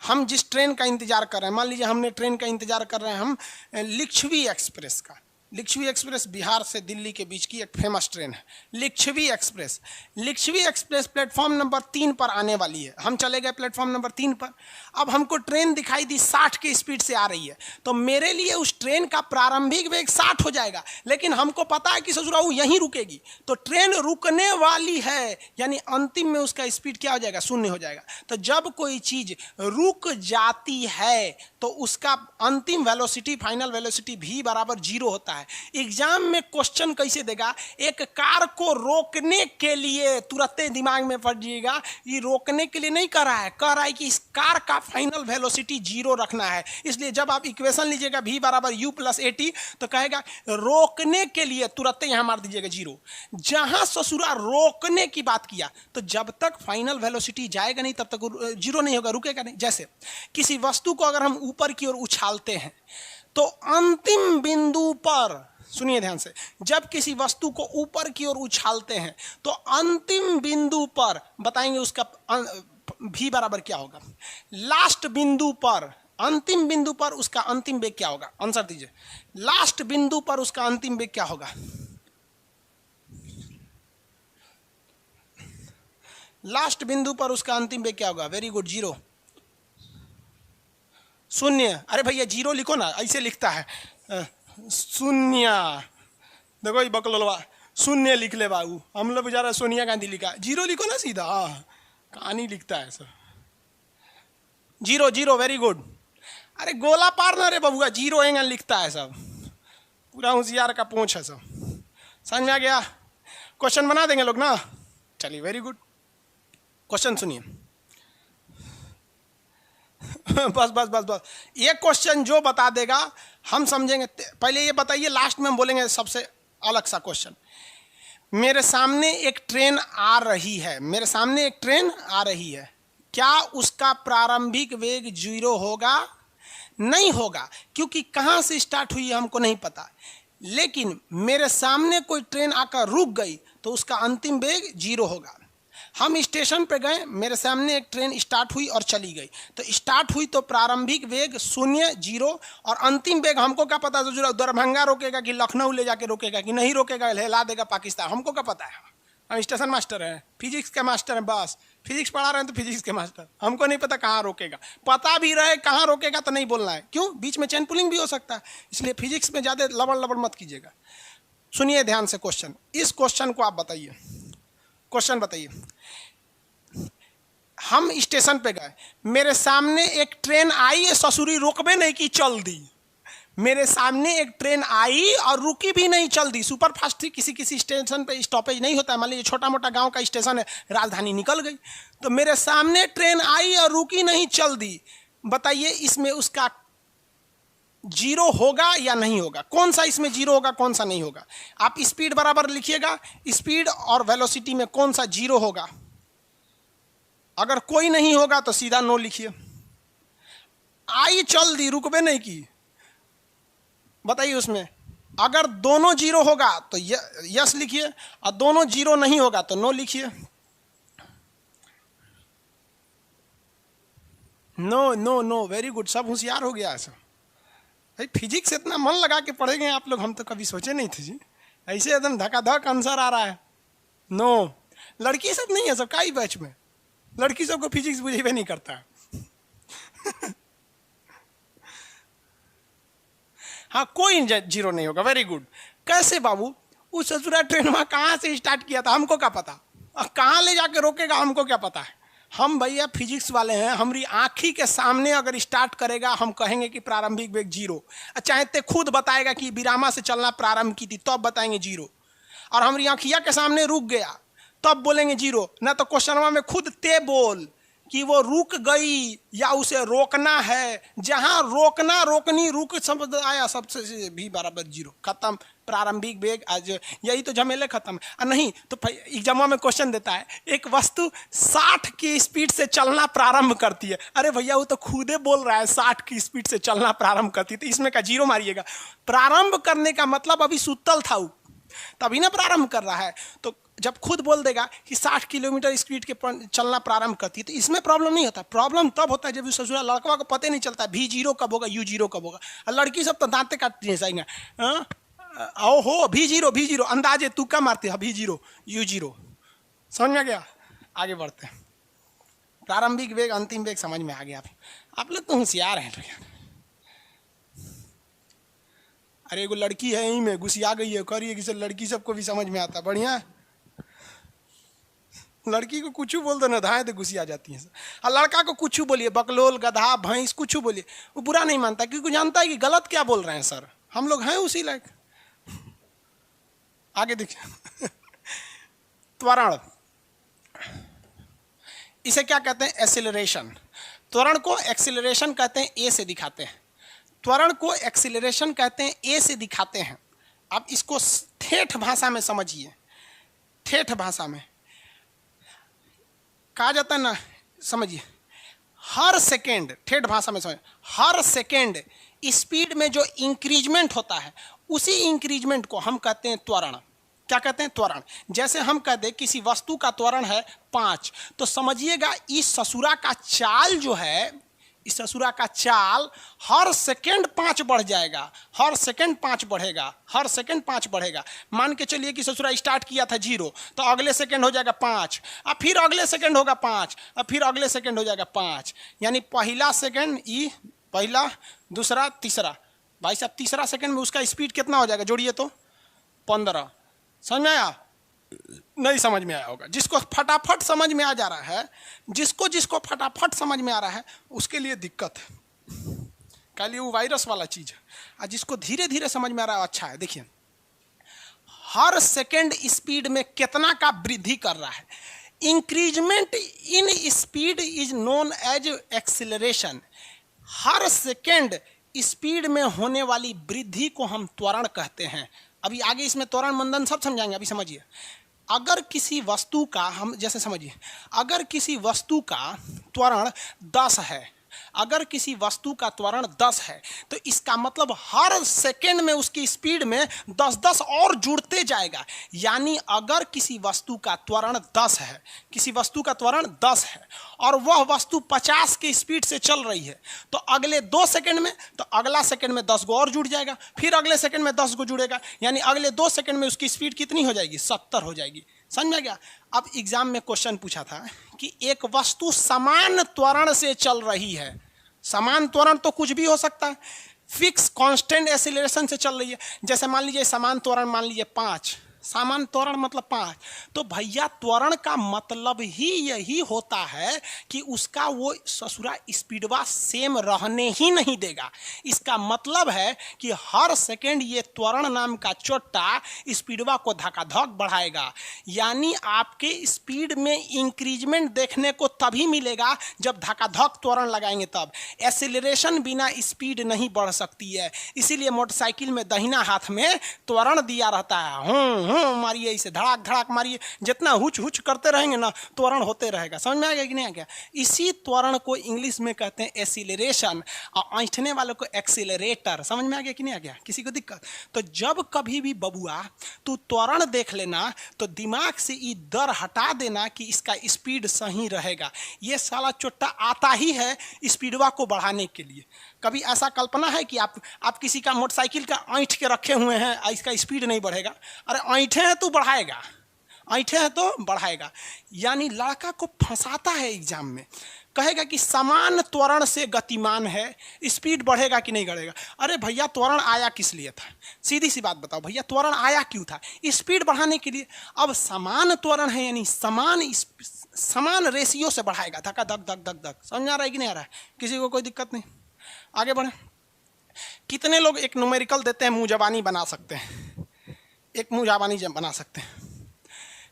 हम जिस ट्रेन का इंतजार कर रहे हैं, मान लीजिए हमने ट्रेन का इंतजार कर रहे हैं हम लिच्छवी एक्सप्रेस का। लिच्छवी एक्सप्रेस बिहार से दिल्ली के बीच की एक फेमस ट्रेन है, Lichchhavi express. Lichchhavi express platform number 3 पर आने वाली है। हम चले गए प्लेटफॉर्म नंबर 3 पर। अब हमको ट्रेन दिखाई दी 60 की स्पीड से आ रही है, तो मेरे लिए उस ट्रेन का प्रारंभिक वेग 60 हो जाएगा, लेकिन हमको पता है कि ससुराल यहीं रुकेगी। तो ट्रेन रुकने वाली है यानी अंतिम में उसका स्पीड क्या हो जाएगा? शून्य हो जाएगा। तो जब कोई चीज रुक जाती है तो उसका अंतिम वेलोसिटी, फाइनल वेलोसिटी v बराबर जीरो होता है। एग्जाम में क्वेश्चन कैसे देगा? एक कार को रोकने के लिए, तुरंत दिमाग में पड़ जाएगा, ये रोकने के लिए नहीं कर रहा है, कह रहा है कि इस कार का फाइनल वेलोसिटी जीरो रखना है। इसलिए जब आप इक्वेशन लीजिएगा v बराबर u प्लस at, तो कहेगा रोकने के लिए, तुरंत यहां मार दीजिएगा जीरो। जहां ससुरा रोकने की बात किया, तो जब तक फाइनल वेलोसिटी जाएगा नहीं तब तक जीरो नहीं होगा, रुकेगा नहीं। जैसे किसी वस्तु को अगर हम ऊपर की ओर उछालते हैं, तो अंतिम बिंदु पर, सुनिए ध्यान से, जब किसी वस्तु को ऊपर की ओर उछालते हैं तो अंतिम बिंदु पर बताएंगे उसका v बराबर क्या होगा। लास्ट बिंदु पर, अंतिम बिंदु पर उसका अंतिम वेग क्या होगा? आंसर दीजिए। लास्ट बिंदु पर उसका अंतिम वेग क्या होगा? लास्ट बिंदु पर उसका अंतिम वेग क्या होगा? वेरी गुड, जीरो, शून्य, अरे भैया जीरो लिखो ना, ऐसे लिखता है शून्य। देखो ये बकलोलवा शून्य लिख ले बाबू, हम लोग बेचारा सोनिया गांधी लिखा, जीरो लिखो ना सीधा। कहानी लिखता है sir, zero zero, very good. अरे गोला पार ना रे बबुआ, जीरो एंगल लिखता है सब, पूरा होशियार का पूंछ है सब। समझ में आ गया? क्वेश्चन बना देंगे लोग ना, चलिए वेरी गुड। क्वेश्चन सुनिए बस बस बस बस, ये क्वेश्चन जो बता देगा हम समझेंगे। पहले ये बताइए, लास्ट में हम बोलेंगे सबसे अलग सा क्वेश्चन। मेरे सामने एक ट्रेन आ रही है, मेरे सामने एक ट्रेन आ रही है, क्या उसका प्रारंभिक वेग 0 होगा? नहीं होगा, क्योंकि कहाँ से स्टार्ट हुई हमको नहीं पता। लेकिन मेरे सामने कोई ट्रेन आकर रुक गई तो उसका अंतिम वेग 0 होगा। हम स्टेशन पे गए, मेरे सामने एक ट्रेन स्टार्ट हुई और चली गई, तो स्टार्ट हुई तो प्रारंभिक वेग 0 0, और अंतिम वेग हमको क्या पता है? दरभंगा रोकेगा कि लखनऊ ले जाके रोकेगा कि नहीं रोकेगा, हिला देगा पाकिस्तान, हमको क्या पता है? हम स्टेशन मास्टर हैं, फिजिक्स के मास्टर हैं, बस फिजिक्स पढ़ा रहे हैं तो फिजिक्स के मास्टर। हमको नहीं पता कहाँ रोकेगा, पता भी रहे कहाँ रोकेगा तो नहीं बोलना है, क्यों? बीच में चेन पुलिंग भी हो सकता है, इसलिए फिजिक्स में ज़्यादा लबड़ लबड़ मत कीजिएगा। सुनिए ध्यान से क्वेश्चन, इस क्वेश्चन को आप बताइए। क्वेश्चन बताइए, हम स्टेशन पे गए, मेरे सामने एक ट्रेन आई, ससुरी रोकबे नहीं की, चल दी। मेरे सामने एक ट्रेन आई और रुकी भी नहीं, चल दी। सुपर फास्ट थी, किसी किसी स्टेशन पे स्टॉपेज नहीं होता है, मान लीजिए छोटा मोटा गांव का स्टेशन है, राजधानी निकल गई, तो मेरे सामने ट्रेन आई और रुकी नहीं, चल दी। बताइए इसमें उसका 0 होगा या नहीं होगा? कौन सा इसमें 0 होगा, कौन सा नहीं होगा? आप स्पीड बराबर लिखिएगा, स्पीड और वेलोसिटी में कौन सा 0 होगा? अगर कोई नहीं होगा तो सीधा नो लिखिए। आई चल दी, रुकबे नहीं की, बताइए उसमें अगर दोनों 0 होगा तो यस लिखिए, और दोनों 0 नहीं होगा तो नो लिखिए। No no no, very good, सब होशियार हो गया ऐसा। भाई फिजिक्स इतना मन लगा के पढ़ेंगे आप लोग, हम तो कभी सोचे नहीं थे जी, ऐसे एकदम धकाधक आंसर आ रहा है। नो, लड़की सब नहीं है, सब का ही बैच में लड़की सबको फिजिक्स बुझेबे नहीं करता है हाँ, कोई 0 नहीं होगा, वेरी गुड। कैसे बाबू? उस ससुरा ट्रेन वहां कहाँ से स्टार्ट किया था हमको क्या पता, और कहाँ ले जाके रोकेगा हमको क्या पता है? हम भैया फिजिक्स वाले हैं, हमारी आँखी के सामने अगर स्टार्ट करेगा हम कहेंगे कि प्रारंभिक वेग 0, चाहे खुद बताएगा कि विरामा से चलना प्रारंभ की थी, तब बताएंगे 0, और हमारी आँखिया के सामने रुक गया तब बोलेंगे 0। ना तो क्वेश्चन में खुद ते बोल कि वो रुक गई या उसे रोकना है, जहां रोकना रोकनी रुक शब्द आया सबसे भी बराबर 0, खत्म प्रारंभिक वेग। आज यही तो झमेले खत्म। नहीं तो एग्जाम में क्वेश्चन देता है, एक वस्तु 60 की स्पीड से चलना प्रारंभ करती है। अरे भैया वो तो खुदे बोल रहा है 60 की स्पीड से चलना प्रारंभ करती है, तो इसमें का 0 मारिएगा। प्रारंभ करने का मतलब अभी सुतल था वो, तभी ना प्रारंभ कर रहा है। तो जब खुद बोल देगा कि 60 किलोमीटर स्पीड के चलना प्रारंभ करती है तो इसमें प्रॉब्लम नहीं होता। प्रॉब्लम तब होता है जब ससुरा लड़का को पता नहीं चलता V0 कब होगा, U0 कब होगा। और लड़की सब तो दांते काटती है सही, ओ हो V0 अंदाजे तू क्या मारती है, V0 U0। समझ में आ गया? आगे बढ़ते हैं। प्रारंभिक वेग अंतिम वेग समझ में आ गया। आप लोग तो होशियार हैं भैया। अरे एगो लड़की है यहीं में घुसिया गई है, करिए कि लड़की सबको भी समझ में आता, बढ़िया। लड़की को कुछ बोल दो ना, धाए तो घुसी आ जाती है। और लड़का को कुछ बोलिए, बकलोल, गधा, भैंस, कुछ बोलिए, वो बुरा नहीं मानता, क्योंकि जानता है कि गलत क्या बोल रहे हैं सर, हम लोग हैं उसी लायक। आगे देखिए त्वरण, इसे क्या कहते हैं? एक्सीलरेशन। त्वरण को एक्सीलरेशन कहते हैं, ए से दिखाते हैं। त्वरण को एक्सीलरेशन कहते हैं, ए से दिखाते हैं। अब इसको ठेठ भाषा में समझिए। ठेठ भाषा में कहा जाता है ना, समझिए, हर सेकेंड, ठेठ भाषा में समझिए, हर सेकेंड स्पीड में जो इंक्रीजमेंट होता है उसी इंक्रीजमेंट को हम कहते हैं त्वरण। क्या कहते हैं? त्वरण। जैसे हम कह दें किसी वस्तु का त्वरण है 5, तो समझिएगा इस ससुरा का चाल जो है, इस ससुरा का चाल हर सेकंड 5 बढ़ जाएगा, हर सेकंड 5 बढ़ेगा, हर सेकंड 5 बढ़ेगा। मान के चलिए कि ससुरा स्टार्ट किया था 0, तो अगले सेकंड हो जाएगा 5, और फिर अगले सेकंड होगा 5, और फिर अगले सेकंड हो जाएगा 5। यानी पहला सेकंड ई पहला, दूसरा, तीसरा। भाई साहब तीसरा सेकंड में उसका स्पीड कितना हो जाएगा, जोड़िए तो 15। समझ में आया? नहीं समझ में आया होगा। जिसको फटाफट समझ में आ जा रहा है, जिसको फटाफट समझ में आ रहा है, उसके लिए दिक्कत है, कह लिए वो वायरस वाला चीज है। और जिसको धीरे धीरे समझ में आ रहा है अच्छा है। देखिए हर सेकंड स्पीड में कितना का वृद्धि कर रहा है। Increment in speed is known as acceleration. हर सेकंड स्पीड में होने वाली वृद्धि को हम त्वरण कहते हैं। अभी आगे इसमें त्वरण मंदन सब समझाएंगे, अभी समझिए। अगर किसी वस्तु का, हम जैसे समझिए, अगर किसी वस्तु का त्वरण 10 है, अगर किसी वस्तु का त्वरण 10 है, तो इसका मतलब हर सेकंड में उसकी स्पीड में 10-10 और जुड़ते जाएगा। यानी अगर किसी वस्तु का त्वरण 10 है, किसी वस्तु का त्वरण 10 है और वह वस्तु 50 की स्पीड से चल रही है, तो अगले 2 सेकंड में, तो अगला सेकंड में 10 गो और जुड़ जाएगा, फिर अगले सेकंड में 10 गो जुड़ेगा, यानी अगले 2 सेकंड में उसकी स्पीड कितनी हो जाएगी, 70 हो जाएगी। समझ में गया? अब एग्जाम में क्वेश्चन पूछा था कि एक वस्तु समान त्वरण से चल रही है। समान त्वरण तो कुछ भी हो सकता है, फिक्स कांस्टेंट एक्सीलरेशन से चल रही है। जैसे मान लीजिए समान त्वरण, मान लीजिए 5, समान त्वरण मतलब 5, तो भैया त्वरण का मतलब ही यही होता है कि उसका वो ससुरा स्पीडवा सेम रहने ही नहीं देगा। इसका मतलब है कि हर सेकंड ये त्वरण नाम का चोट्टा स्पीडवा को धकाधक बढ़ाएगा। यानी आपके स्पीड में इंक्रीजमेंट देखने को तभी मिलेगा जब धकाधक त्वरण लगाएंगे तब। एक्सीलरेशन बिना स्पीड नहीं बढ़ सकती है। इसीलिए मोटरसाइकिल में दाहिना हाथ में त्वरण दिया रहता है, मारिए, इसे धड़ाक धड़ाक मारिए, जितना हुच हुच करते रहेंगे ना त्वरण होते रहेगा। समझ में आ गया कि नहीं आ गया? इसी त्वरण को इंग्लिश में कहते हैं एक्सीलरेशन, और ऐंठने वालों को एक्सीलरेटर। समझ में आ गया कि नहीं आ गया? किसी को दिक्कत? तो जब कभी भी बबुआ तू त्वरण देख लेना तो दिमाग से ये डर हटा देना कि इसका स्पीड सही रहेगा। ये साला चोट्टा आता ही है स्पीडवा को बढ़ाने के लिए। कभी ऐसा कल्पना है कि आप किसी का मोटरसाइकिल का ऐंठ के रखे हुए हैं, इसका स्पीड नहीं बढ़ेगा? अरे ऐंठे हैं तो बढ़ाएगा, ऐंठे हैं तो बढ़ाएगा। यानी लड़का को फंसाता है एग्जाम में, कहेगा कि समान त्वरण से गतिमान है, स्पीड बढ़ेगा कि नहीं बढ़ेगा। अरे भैया त्वरण आया किस लिए था? सीधी सी बात बताओ भैया, त्वरण आया क्यों था? स्पीड बढ़ाने के लिए। अब समान त्वरण है यानी समान रेशियो से बढ़ाएगा, धक्का धक धक धक धक। समझ आ रहा है कि नहीं आ रहा है? किसी को कोई दिक्कत नहीं? आगे बढ़े। कितने लोग एक न्यूमेरिकल देते हैं मुंह जबानी बना सकते हैं? एक मुंह जबानी बना सकते हैं।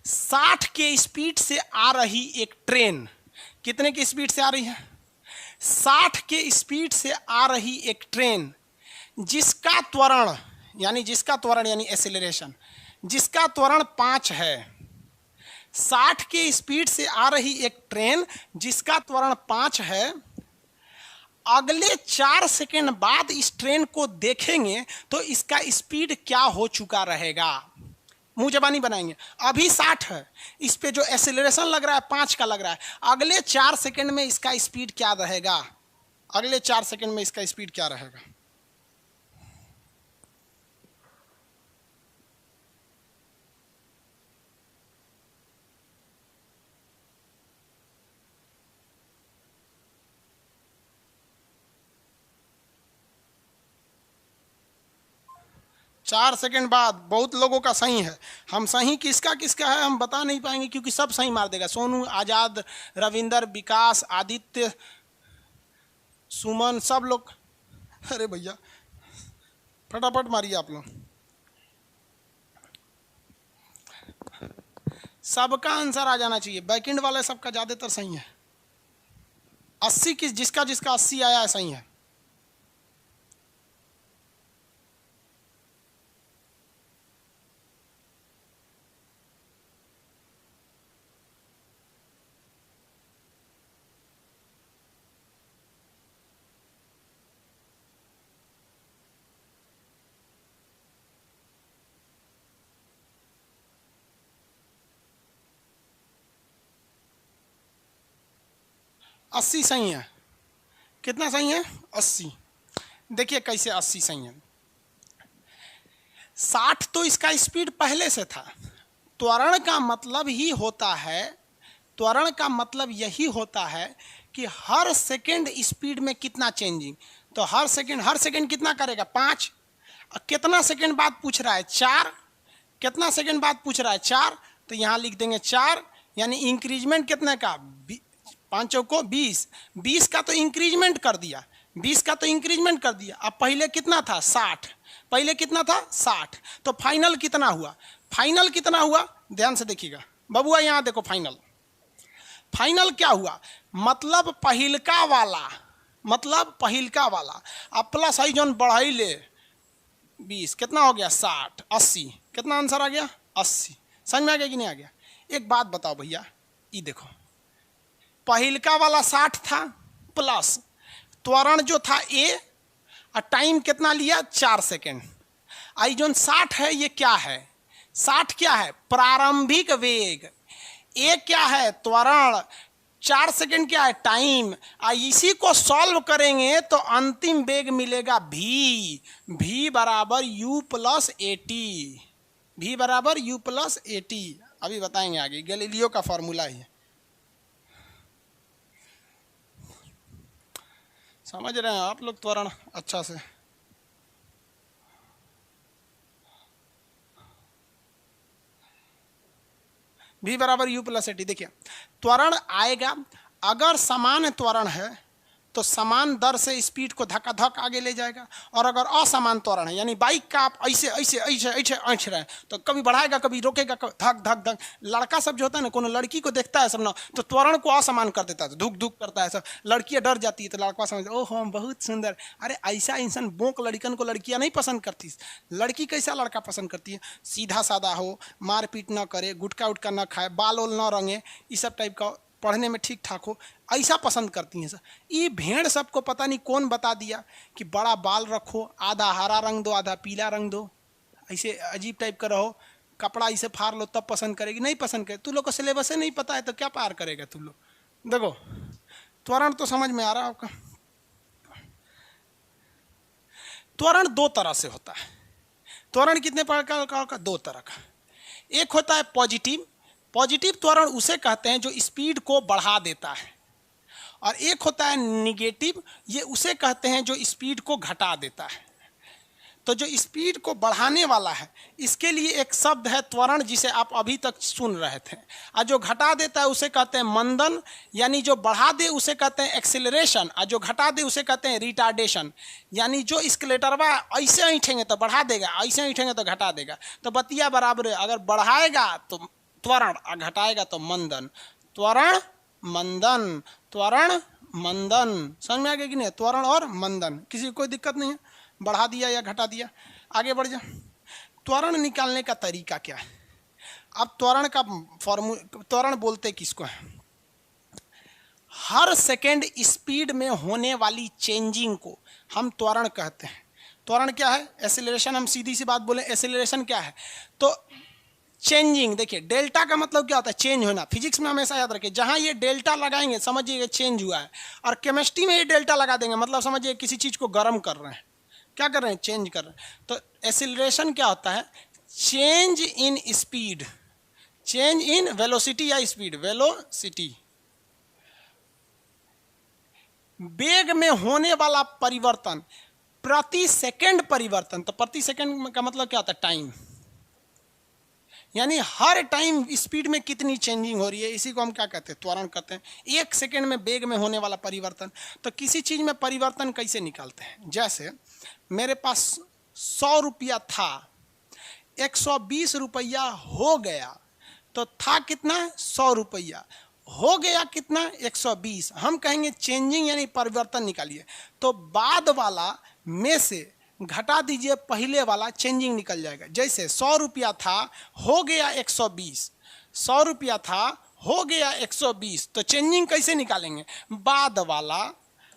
60 के स्पीड से आ रही एक ट्रेन, कितने की स्पीड से आ रही है? 60 के स्पीड से आ रही एक ट्रेन जिसका त्वरण यानी एक्सीलरेशन, जिसका त्वरण 5 है। 60 के स्पीड से आ रही एक ट्रेन जिसका त्वरण 5 है, अगले 4 सेकंड बाद इस ट्रेन को देखेंगे तो इसका स्पीड क्या हो चुका रहेगा? मुंह जबानी बनाएंगे। अभी 60 है, इस पे जो एक्सीलरेशन लग रहा है 5 का लग रहा है, अगले 4 सेकंड में इसका स्पीड क्या रहेगा? अगले 4 सेकंड में इसका स्पीड क्या रहेगा? चार सेकंड बाद। बहुत लोगों का सही है, हम सही किसका किसका है हम बता नहीं पाएंगे क्योंकि सब सही मार देगा। सोनू, आजाद, रविंदर, विकास, आदित्य, सुमन, सब लोग। अरे भैया फटाफट मारिए आप लोग। सबका आंसर आ जाना चाहिए। बैकेंड वाले सबका ज्यादातर सही है। 80 किस जिसका 80 आया है सही है। अस्सी सही है। कितना सही है? 80। देखिए कैसे 80 सही है। 60 तो इसका स्पीड पहले से था। त्वरण का मतलब ही होता है, त्वरण का मतलब यही होता है कि हर सेकंड स्पीड में कितना चेंजिंग। तो हर सेकंड कितना करेगा 5। कितना सेकंड बाद पूछ रहा है 4, कितना सेकंड बाद पूछ रहा है 4, तो यहाँ लिख देंगे 4, यानी इंक्रीजमेंट कितने का 5 चौको 20, 20 का तो इंक्रीजमेंट कर दिया, 20 का तो इंक्रीजमेंट कर दिया। अब पहले कितना था 60, पहले कितना था 60, तो फाइनल कितना हुआ, फाइनल कितना हुआ ध्यान से देखिएगा बबुआ, यहाँ देखो फाइनल, फाइनल क्या हुआ, मतलब पहिलका वाला, मतलब पहिलका वाला अब प्लस आई जोन बढ़ाई ले 20, कितना हो गया 60, 80, कितना आंसर आ गया 80। समझ में आ गया कि नहीं आ गया। एक बात बताओ भैया, ये देखो पहिलका वाला 60 था प्लस त्वरण जो था ए और टाइम कितना लिया 4 सेकेंड। आई जोन 60 है ये क्या है, 60 क्या है प्रारंभिक वेग, ए क्या है त्वरण, 4 सेकेंड क्या है टाइम। इसी को सॉल्व करेंगे तो अंतिम वेग मिलेगा v बराबर u प्लस एटी, v बराबर u प्लस एटी। अभी बताएंगे आगे, गैलीलियो का फॉर्मूला है, समझ रहे हैं आप लोग त्वरण अच्छा से। v बराबर u प्लस एटी। देखिए त्वरण आएगा, अगर समान त्वरण है तो समान दर से स्पीड को धक्का धक आगे ले जाएगा, और अगर असमान त्वरण है यानी बाइक का आप ऐसे ऐसे ऐसे ऐसे ऐंठ रहे हैं तो कभी बढ़ाएगा कभी रोकेगा, धक धक धक। लड़का सब जो होता है ना, कोनो लड़की को देखता है सब ना तो त्वरण को असमान कर देता है, तो धुक धुक करता है सब, लड़कियाँ डर जाती है तो लड़का समझ ओह हम बहुत सुंदर। अरे ऐसा इंसान बोक लड़कन को लड़कियाँ नहीं पसंद करती, लड़की कैसा लड़का पसंद करती है, सीधा सादा हो, मारपीट ना करे, गुटखा उटका ना खाए, बाल ओल ना रंगे, इस सब टाइप का, पढ़ने में ठीक ठाक हो, ऐसा पसंद करती हैं सर। ये भेड़ सबको पता नहीं कौन बता दिया कि बड़ा बाल रखो, आधा हरा रंग दो आधा पीला रंग दो, ऐसे अजीब टाइप का रहो, कपड़ा इसे फाड़ लो तब पसंद करेगी, नहीं पसंद करे। तू लोग को सिलेबस नहीं पता है तो क्या पार करेगा तू लोग। देखो त्वरण तो समझ में आ रहा है आपका। त्वरण दो तरह से होता है, त्वरण कितने प्रकार का होगा, दो तरह का। एक होता है पॉजिटिव, पॉजिटिव त्वरण उसे कहते हैं जो स्पीड को बढ़ा देता है, और एक होता है निगेटिव, ये उसे कहते हैं जो स्पीड को घटा देता है। तो जो स्पीड को बढ़ाने वाला है इसके लिए एक शब्द है त्वरण, जिसे आप अभी तक सुन रहे थे, और जो घटा देता है उसे कहते हैं मंदन, यानी जो बढ़ा दे उसे कहते हैं एक्सेलरेशन, और जो घटा दे उसे कहते हैं रिटार्डेशन। यानी जो स्केलेटरवा ऐसे ऐंठेंगे तो बढ़ा देगा, ऐसे ऐंठेंगे तो घटा देगा, तो बतिया बराबर है। अगर बढ़ाएगा तो त्वरण और घटाएगा तो मंदन, त्वरण मंदन, त्वरण मंदन। समझ में आ गया कि नहीं, त्वरण और मंदन, किसी को कोई दिक्कत नहीं है, बढ़ा दिया या घटा दिया। आगे बढ़ जा, त्वरण निकालने का तरीका क्या है। अब त्वरण का त्वरण बोलते किसको है, हर सेकेंड स्पीड में होने वाली चेंजिंग को हम त्वरण कहते हैं। त्वरण क्या है, एक्सेलरेशन। हम सीधी सी बात बोले, एक्सेलरेशन क्या है तो चेंजिंग। देखिए डेल्टा का मतलब क्या होता है, चेंज होना। फिजिक्स में हमेशा याद रखिए, जहाँ ये डेल्टा लगाएंगे समझिए चेंज हुआ है, और केमिस्ट्री में ये डेल्टा लगा देंगे मतलब समझिए किसी चीज़ को गर्म कर रहे हैं, क्या कर रहे हैं, चेंज कर रहे हैं। तो एक्सेलरेशन क्या होता है, change in speed, change in velocity या स्पीड, वेलोसिटी, वेग में होने वाला परिवर्तन, प्रति सेकंड परिवर्तन। तो प्रति सेकंड का मतलब क्या होता है, टाइम, यानी हर टाइम स्पीड में कितनी चेंजिंग हो रही है, इसी को हम क्या कहते हैं, त्वरण कहते हैं। एक सेकंड में वेग में होने वाला परिवर्तन। तो किसी चीज़ में परिवर्तन कैसे निकालते हैं, जैसे मेरे पास 100 रुपया था, 120 रुपया हो गया, तो था कितना 100 रुपया, हो गया कितना 120। हम कहेंगे चेंजिंग यानी परिवर्तन निकालिए, तो बाद वाला में से घटा दीजिए पहले वाला, चेंजिंग निकल जाएगा। जैसे 100 रुपया था हो गया 120, 100 रुपया था हो गया 120, तो चेंजिंग कैसे निकालेंगे, बाद वाला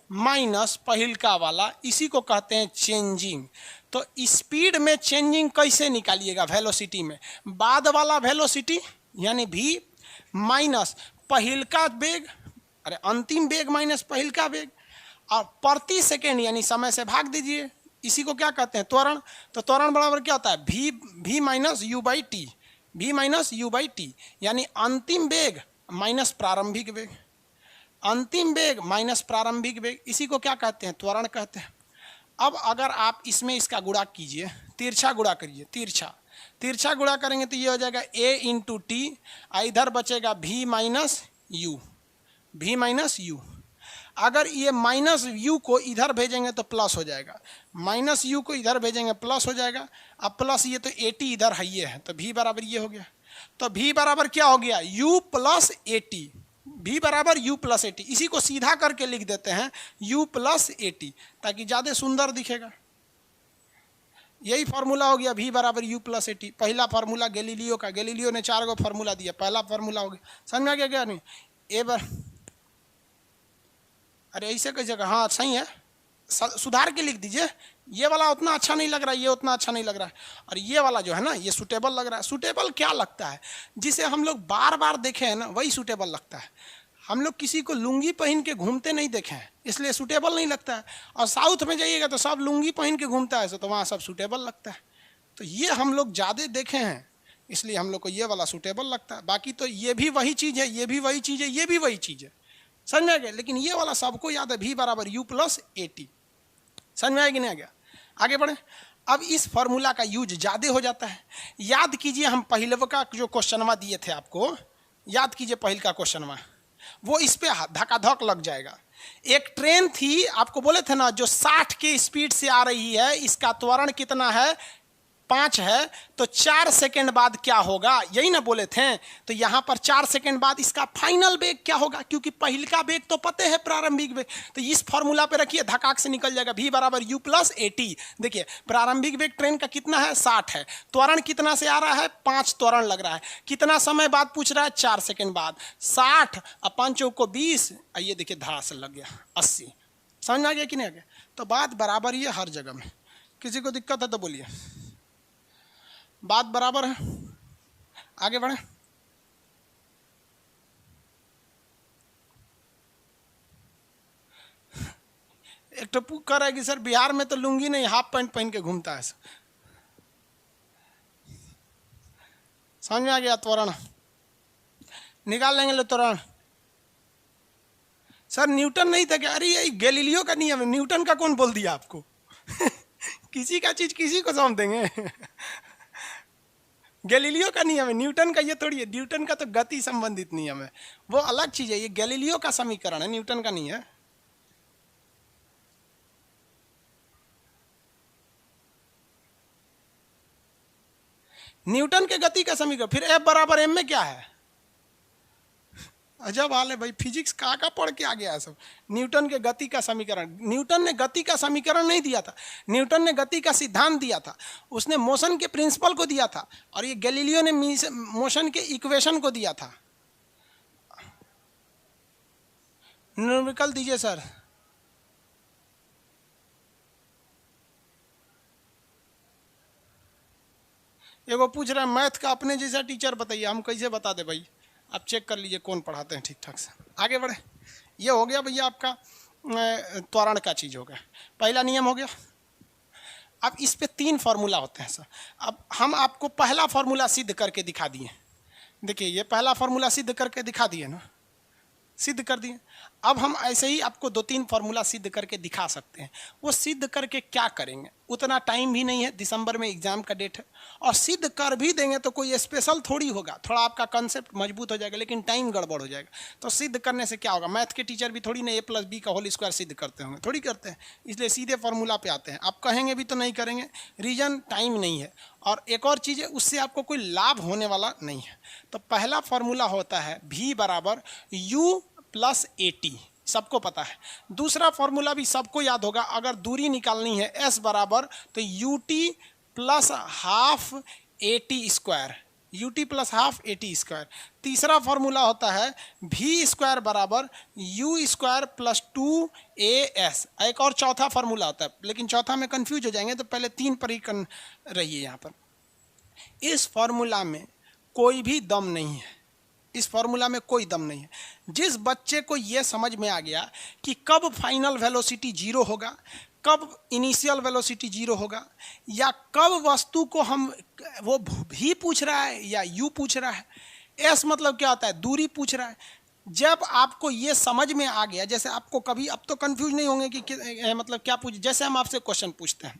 माइनस पहिलका वाला, इसी को कहते हैं चेंजिंग। तो स्पीड में चेंजिंग कैसे निकालिएगा, वेलोसिटी में बाद वाला वेलोसिटी यानी v माइनस पहिलका वेग, अरे अंतिम वेग माइनस पहिलका वेग, और प्रति सेकेंड यानी समय से भाग दीजिए, इसी को क्या कहते हैं, त्वरण। तो त्वरण बराबर क्या होता है, v minus you by T, v minus you by T, यानी अंतिम वेग माइनस प्रारंभिक वेग, अंतिम वेग माइनस प्रारंभिक वेग, इसी को क्या कहते हैं, त्वरण कहते हैं। अब अगर आप इसमें इसका गुणा कीजिए, तिरछा गुणा करिए, तिरछा गुणा करेंगे तो ये हो जाएगा a इंटू टी, इधर बचेगा v माइनस यू। अगर ये माइनस यू को इधर भेजेंगे तो प्लस हो जाएगा, माइनस यू को इधर भेजेंगे प्लस हो जाएगा। अब प्लस ये तो 80 इधर है, ये है, तो v बराबर ये हो गया। तो v बराबर क्या हो गया, u प्लस 80, v बराबर u प्लस 80। इसी को सीधा करके लिख देते हैं u प्लस 80, ताकि ज़्यादा सुंदर दिखेगा। यही फार्मूला हो गया v बराबर u प्लस 80। पहला फार्मूला गैलीलियो का, गैलीलियो ने 4 फार्मूला दिया, पहला फार्मूला हो गया। समझ में आ गया क्या नहीं? अरे ऐसे कैसे का, हाँ सही है, सुधार के लिख दीजिए। ये वाला उतना अच्छा नहीं लग रहा है, ये उतना अच्छा नहीं लग रहा है, और ये वाला जो है ना ये सूटेबल लग रहा है। सूटेबल क्या लगता है, जिसे हम लोग बार बार देखे हैं ना वही सूटेबल लगता है। हम लोग किसी को लुंगी पहन के घूमते नहीं देखे हैं, इसलिए सूटेबल नहीं लगता है। और साउथ में जाइएगा तो सब लुंगी पहन के घूमता है, तो वहाँ सब सूटेबल लगता है। तो ये हम लोग ज़्यादा देखे हैं, इसलिए हम लोग को ये वाला सूटेबल लगता है। बाकी तो ये भी वही चीज़ है, ये भी वही चीज़ है, ये भी वही चीज़ है, समझ में आ गया? लेकिन ये वाला सबको याद है, v बराबर u प्लस 80। समझ में आया कि नहीं आ गया? आगे बढ़े। अब इस फॉर्मूला का यूज ज़्यादा हो जाता है। याद कीजिए हम पहले का जो क्वेश्चनवा दिए थे आपको, याद कीजिए पहले का क्वेश्चनवा, वो इस पे धकाधक लग जाएगा। एक ट्रेन थी, आपको बोले थे ना, जो 60 के स्पीड से आ रही है, इसका त्वरण कितना है, 5 है, तो 4 सेकेंड बाद क्या होगा, यही ना बोले थे। तो यहाँ पर 4 सेकेंड बाद इसका फाइनल वेग क्या होगा, क्योंकि पहले का वेग तो पते है प्रारंभिक वेग, तो इस फॉर्मूला पे रखिए, धकाक से निकल जाएगा v बराबर u प्लस 80। देखिए प्रारंभिक वेग ट्रेन का कितना है, 60 है, त्वरण कितना से आ रहा है, 5 त्वरण लग रहा है, कितना समय बाद पूछ रहा है, 4 सेकेंड बाद। 60 और 5 को 20, ये देखिए धड़ा से लग गया 80। समझ में आ गया कि नहीं आ गया? तो बात बराबर ही है हर जगह में। किसी को दिक्कत है तो बोलिए, बात बराबर है। आगे बढ़े। एक टप्पू कह रहा है कि सर बिहार में तो लुंगी नहीं, हाफ पैंट पहन के घूमता है। समझ में आ गया? त्वरण निकाल लेंगे लो त्वरण। सर न्यूटन नहीं था क्या? अरे ये गैलीलियो का नियम है, न्यूटन का कौन बोल दिया आपको? किसी का चीज किसी को सौंप देंगे। गैलीलियो का नियम है, न्यूटन का ये थोड़ी है। न्यूटन का तो गति संबंधित नियम है, वो अलग चीज है। ये गैलीलियो का समीकरण है, न्यूटन का नहीं है। न्यूटन के गति का समीकरण, फिर F बराबर m में क्या है? अजब हाल है भाई, फिजिक्स का पढ़ के आ गया है सब। न्यूटन के गति का समीकरण, न्यूटन ने गति का समीकरण नहीं दिया था, न्यूटन ने गति का सिद्धांत दिया था, उसने मोशन के प्रिंसिपल को दिया था, और ये गैलीलियो ने मोशन के इक्वेशन को दिया था। न्यूमेरिकल दीजिए सर। एगो पूछ रहा है मैथ का अपने जैसा टीचर बताइए, हम कैसे बता दे भाई? आप चेक कर लीजिए कौन पढ़ाते हैं ठीक ठाक से। आगे बढ़े। ये हो गया भैया आपका त्वरण का चीज़ हो गया, पहला नियम हो गया। अब इस पे 3 फार्मूला होते हैं सर। अब हम आपको पहला फार्मूला सिद्ध करके दिखा दिए। देखिए ये पहला फार्मूला सिद्ध करके दिखा दिए ना, सिद्ध कर दिए। अब हम ऐसे ही आपको 2-3 फार्मूला सिद्ध करके दिखा सकते हैं। वो सिद्ध करके क्या करेंगे, उतना टाइम भी नहीं है, दिसंबर में एग्जाम का डेट है, और सिद्ध कर भी देंगे तो कोई स्पेशल थोड़ी होगा, थोड़ा आपका कंसेप्ट मजबूत हो जाएगा, लेकिन टाइम गड़बड़ हो जाएगा। तो सिद्ध करने से क्या होगा, मैथ के टीचर भी थोड़ी ना a + b का होल स्क्वायर सिद्ध करते होंगे, थोड़ी करते हैं, इसलिए सीधे फार्मूला पे आते हैं। आप कहेंगे भी तो नहीं करेंगे, रीजन टाइम नहीं है, और एक और चीज़ है, उससे आपको कोई लाभ होने वाला नहीं है। तो पहला फार्मूला होता है v बराबर u प्लस 80, सबको पता है। दूसरा फॉर्मूला भी सबको याद होगा, अगर दूरी निकालनी है s बराबर तो ut plus half 80 square, ut plus half 80 square. तीसरा फॉर्मूला होता है v स्क्वायर बराबर u स्क्वायर प्लस 2as। एक और चौथा फॉर्मूला होता है, लेकिन चौथा में कंफ्यूज हो जाएंगे, तो पहले 3 पर ही रहिए। यहाँ पर इस फॉर्मूला में कोई भी दम नहीं है, इस फॉर्मूला में कोई दम नहीं है। जिस बच्चे को यह समझ में आ गया कि कब फाइनल वेलोसिटी 0 होगा, कब इनिशियल वेलोसिटी 0 होगा, या कब वस्तु को हम वो भी पूछ रहा है या यू पूछ रहा है, एस मतलब क्या होता है, दूरी पूछ रहा है, जब आपको ये समझ में आ गया, जैसे आपको कभी अब तो कंफ्यूज नहीं होंगे कि मतलब क्या पूछ, जैसे हम आपसे क्वेश्चन पूछते हैं,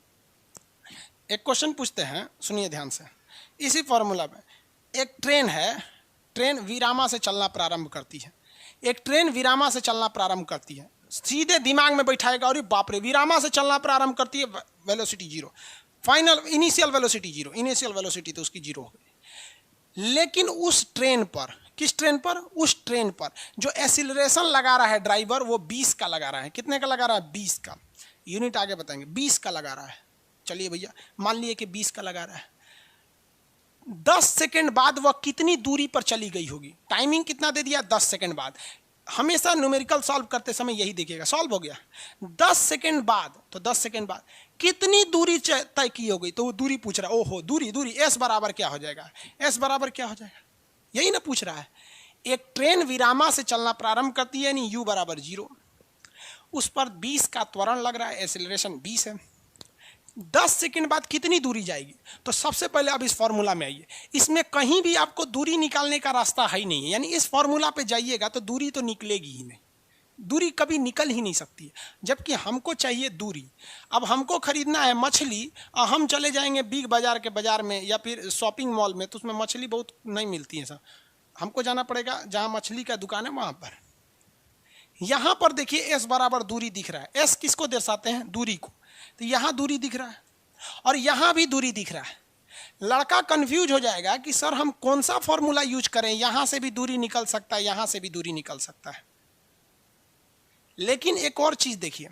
एक क्वेश्चन पूछते हैं, सुनिए ध्यान से, इसी फॉर्मूला में एक ट्रेन है, ट्रेन वीरामा से चलना प्रारंभ करती है, एक ट्रेन वीरामा से चलना प्रारंभ करती है, सीधे दिमाग में बैठाएगा और बाप रे वीरामा से चलना प्रारंभ करती है, velocity zero, final initial velocity zero, initial velocity तो उसकी जीरो हो गई। लेकिन उस ट्रेन पर, किस ट्रेन पर, उस ट्रेन पर जो एक्सीलरेशन लगा रहा है ड्राइवर वो 20 का लगा रहा है। कितने का लगा रहा है? 20 का। यूनिट आगे बताएंगे। 20 का लगा रहा है। चलिए भैया मान लिए कि 20 का लगा रहा है। 10 सेकंड बाद वह कितनी दूरी पर चली गई होगी? टाइमिंग कितना दे दिया? 10 सेकंड बाद। हमेशा न्यूमेरिकल सॉल्व करते समय यही देखिएगा। सॉल्व हो गया 10 सेकंड बाद, तो 10 सेकंड बाद कितनी दूरी तय की हो गई? तो वो दूरी पूछ रहा है। ओहो दूरी, दूरी एस बराबर क्या हो जाएगा? एस बराबर क्या हो जाएगा? यही ना पूछ रहा है। एक ट्रेन विरामा से चलना प्रारंभ करती है यानी यू बराबर 0, उस पर 20 का त्वरण लग रहा है, एक्सीलरेशन 20 है। 10 सेकंड बाद कितनी दूरी जाएगी? तो सबसे पहले आप इस फॉर्मूला में आइए। इसमें कहीं भी आपको दूरी निकालने का रास्ता है ही नहीं है, यानी इस फॉर्मूला पे जाइएगा तो दूरी तो निकलेगी ही नहीं, दूरी कभी निकल ही नहीं सकती है। जबकि हमको चाहिए दूरी। अब हमको खरीदना है मछली, और हम चले जाएंगे बिग बाजार के बाजार में या फिर शॉपिंग मॉल में, तो उसमें मछली बहुत नहीं मिलती है सर। हमको जाना पड़ेगा जहाँ मछली का दुकान है वहाँ पर। यहाँ पर देखिए एस बराबर दूरी दिख रहा है। एस किसको दर्शाते हैं? दूरी को। तो यहाँ दूरी दिख रहा है और यहाँ भी दूरी दिख रहा है। लड़का कंफ्यूज हो जाएगा कि सर हम कौन सा फॉर्मूला यूज करें, यहाँ से भी दूरी निकल सकता है, यहाँ से भी दूरी निकल सकता है। लेकिन एक और चीज देखिए,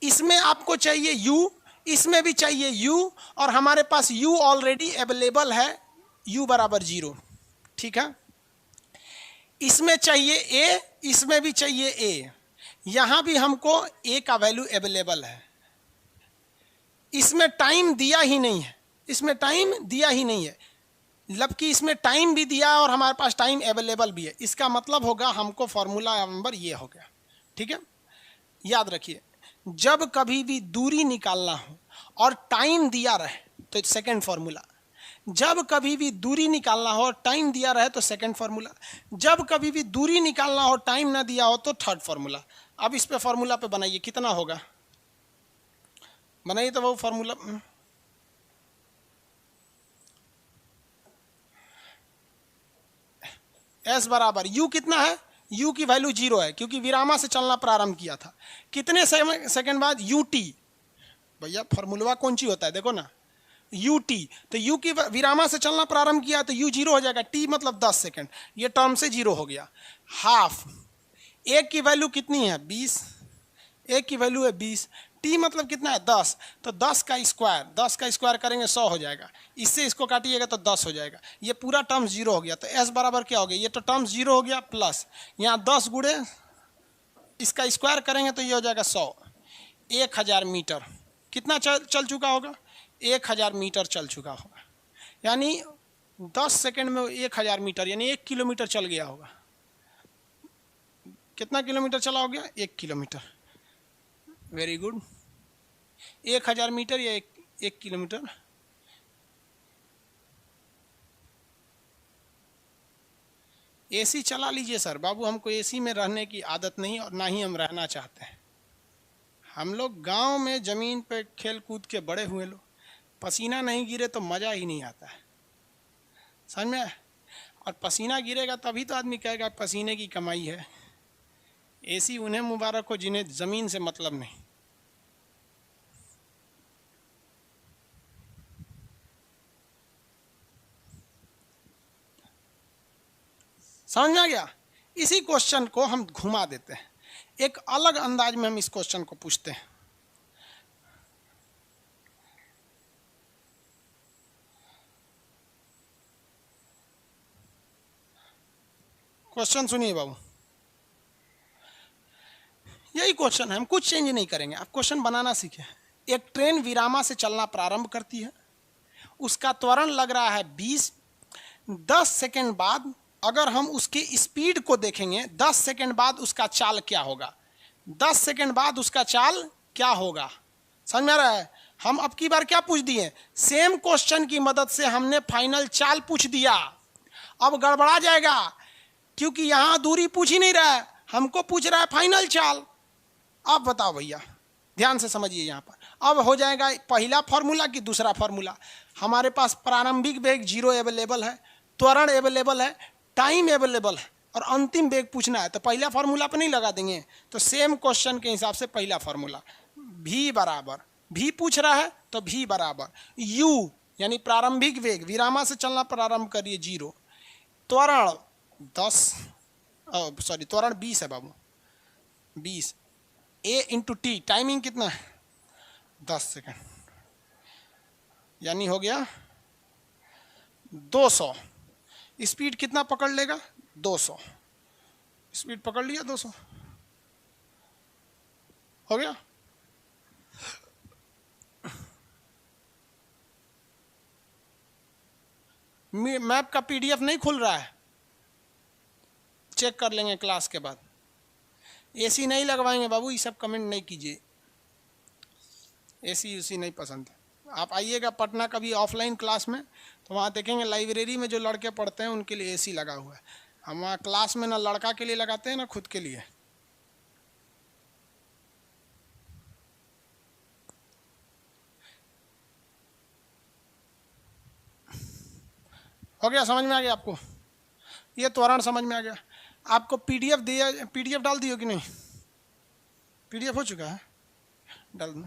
इसमें आपको चाहिए u, इसमें भी चाहिए u, और हमारे पास u ऑलरेडी अवेलेबल है, u बराबर 0। ठीक है, इसमें चाहिए a, इसमें भी चाहिए a, यहां भी हमको a का वैल्यू अवेलेबल है। इसमें टाइम दिया ही नहीं है, इसमें टाइम दिया ही नहीं है, जबकि इसमें टाइम भी दिया और हमारे पास टाइम अवेलेबल भी है। इसका मतलब होगा हमको फॉर्मूला नंबर ये हो गया। ठीक है, याद रखिए जब कभी भी दूरी निकालना हो और टाइम दिया रहे तो सेकंड फॉर्मूला, जब कभी भी दूरी निकालना हो और टाइम दिया रहे तो सेकंड फॉर्मूला, जब कभी भी दूरी निकालना हो टाइम ना दिया हो तो थर्ड फॉर्मूला। अब इस पे फॉर्मूला पे बनाइए, कितना होगा बनाइए तो वो फॉर्मूला। एस बराबर यू कितना है? u की वैल्यू 0 है क्योंकि विरामा से चलना प्रारंभ किया था। कितने सेकंड बाद? ut। भैया फॉर्मूला कौन सी होता है देखो ना, ut। तो u की विरामा से चलना प्रारंभ किया तो u 0 हो जाएगा, t मतलब 10 सेकंड, ये टर्म से 0 हो गया। हाफ, एक की वैल्यू कितनी है? 20, एक की वैल्यू है 20, t मतलब कितना है? 10, तो 10 का स्क्वायर, 10 का स्क्वायर करेंगे 100 हो जाएगा, इससे इसको काटिएगा तो 10 हो जाएगा, ये पूरा टर्म 0 हो गया। तो s बराबर क्या हो गया? ये तो टर्म 0 हो गया, प्लस यहाँ 10 गुणे इसका स्क्वायर करेंगे तो ये हो जाएगा 100। 1000 मीटर कितना चल चुका होगा? 1000 मीटर चल चुका होगा, यानी 10 सेकंड में 1000 मीटर यानी 1 किलोमीटर चल गया होगा। कितना किलोमीटर चला हो गया? 1 किलोमीटर। Very good. 1000 मीटर या 1 किलोमीटर। एसी चला लीजिए सर। बाबू हमको एसी में रहने की आदत नहीं और ना ही हम रहना चाहते हैं। हम लोग गांव में ज़मीन पे खेल कूद के बड़े हुए लोग, पसीना नहीं गिरे तो मज़ा ही नहीं आता है, समझ में? और पसीना गिरेगा तभी तो आदमी कहेगा पसीने की कमाई है। एसी उन्हें मुबारक हो जिन्हें ज़मीन से मतलब नहीं। समझ में आ गया? इसी क्वेश्चन को हम घुमा देते हैं, एक अलग अंदाज में हम इस क्वेश्चन को पूछते हैं। क्वेश्चन सुनिए बाबू, यही क्वेश्चन है, हम कुछ चेंज नहीं करेंगे, आप क्वेश्चन बनाना सीखें। एक ट्रेन विरामा से चलना प्रारंभ करती है, उसका त्वरण लग रहा है 20। 10 सेकंड बाद अगर हम उसकी स्पीड को देखेंगे, 10 सेकंड बाद उसका चाल क्या होगा? 10 सेकंड बाद उसका चाल क्या होगा? समझ में आ रहा है? हम अब की बार क्या पूछ दिए? सेम क्वेश्चन की मदद से हमने फाइनल चाल पूछ दिया। अब गड़बड़ा जाएगा, क्योंकि यहाँ दूरी पूछ ही नहीं रहा है, हमको पूछ रहा है फाइनल चाल। अब बताओ भैया, ध्यान से समझिए यहाँ पर। अब हो जाएगा पहला फॉर्मूला कि दूसरा फॉर्मूला। हमारे पास प्रारंभिक वेग 0 अवेलेबल है, त्वरण अवेलेबल है, टाइम अवेलेबल है, और अंतिम वेग पूछना है, तो पहला फॉर्मूला पर नहीं लगा देंगे। तो सेम क्वेश्चन के हिसाब से पहला फॉर्मूला v बराबर, v पूछ रहा है तो v बराबर u यानी प्रारंभिक वेग, विरामा से चलना प्रारंभ करिए 0, त्वरण 10 सॉरी त्वरण 20 है बाबू, 20 a इंटू टी, टाइमिंग कितना है 10 सेकेंड, यानी हो गया 200। स्पीड कितना पकड़ लेगा 200, स्पीड पकड़ लिया 200, हो गया। मैप का पीडीएफ नहीं खुल रहा है, चेक कर लेंगे क्लास के बाद। एसी नहीं लगवाएंगे बाबू, ये सब कमेंट नहीं कीजिए, एसी उसी नहीं पसंद है। आप आइएगा पटना कभी ऑफलाइन क्लास में, तो वहाँ देखेंगे लाइब्रेरी में जो लड़के पढ़ते हैं उनके लिए एसी लगा हुआ है। हम वहाँ क्लास में ना लड़का के लिए लगाते हैं ना खुद के लिए। हो गया, समझ में आ गया आपको? ये त्वरण समझ में आ गया आपको? पीडीएफ दिया, पीडीएफ डाल दियो कि नहीं? पीडीएफ हो चुका है, डाल दो।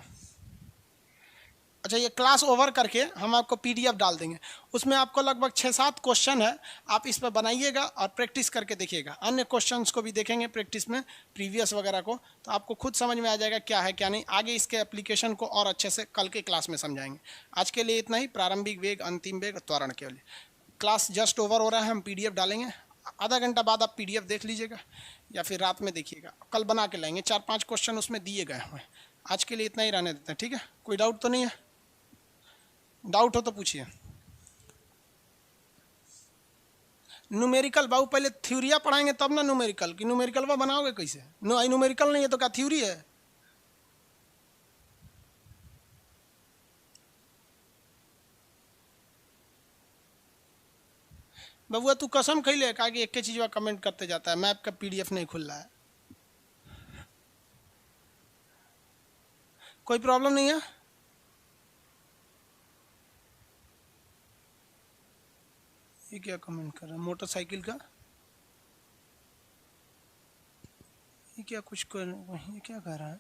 अच्छा, ये क्लास ओवर करके हम आपको पीडीएफ डाल देंगे, उसमें आपको लगभग 6-7 क्वेश्चन है, आप इस पर बनाइएगा और प्रैक्टिस करके देखिएगा। अन्य क्वेश्चंस को भी देखेंगे प्रैक्टिस में, प्रीवियस वगैरह को, तो आपको खुद समझ में आ जाएगा क्या है क्या नहीं। आगे इसके एप्लीकेशन को और अच्छे से कल के क्लास में समझाएंगे। आज के लिए इतना ही, प्रारंभिक वेग, अंतिम वेग, त्वरण के लिए। क्लास जस्ट ओवर हो रहा है, हम पीडीएफ डालेंगे, आधा घंटा बाद आप पीडीएफ देख लीजिएगा या फिर रात में देखिएगा, कल बना के लाएंगे। 4-5 क्वेश्चन उसमें दिए गए हैं। आज के लिए इतना ही रहने देते हैं, ठीक है? कोई डाउट तो नहीं है? डाउट हो तो पूछिए। न्यूमेरिकल बाबू पहले थ्योरिया पढ़ाएंगे तब ना न्यूमेरिकल, कि न्यूमेरिकल वो बनाओगे कैसे? न्यूमेरिकल नहीं है तो क्या थ्योरी है? बबुआ तू कसम खैले कहा कि एक चीज कमेंट करते जाता है, मैप का पीडीएफ नहीं खुल रहा है। कोई प्रॉब्लम नहीं है? ये क्या कमेंट कर रहा है? मोटरसाइकिल का ये क्या कुछ कर, ये क्या कर रहा है?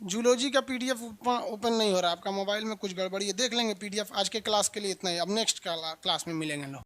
जूलॉजी का पीडीएफ ओपन नहीं हो रहा, आपका मोबाइल में कुछ गड़बड़ी है, देख लेंगे पीडीएफ। आज के क्लास के लिए इतना ही, अब नेक्स्ट क्लास में मिलेंगे लोग।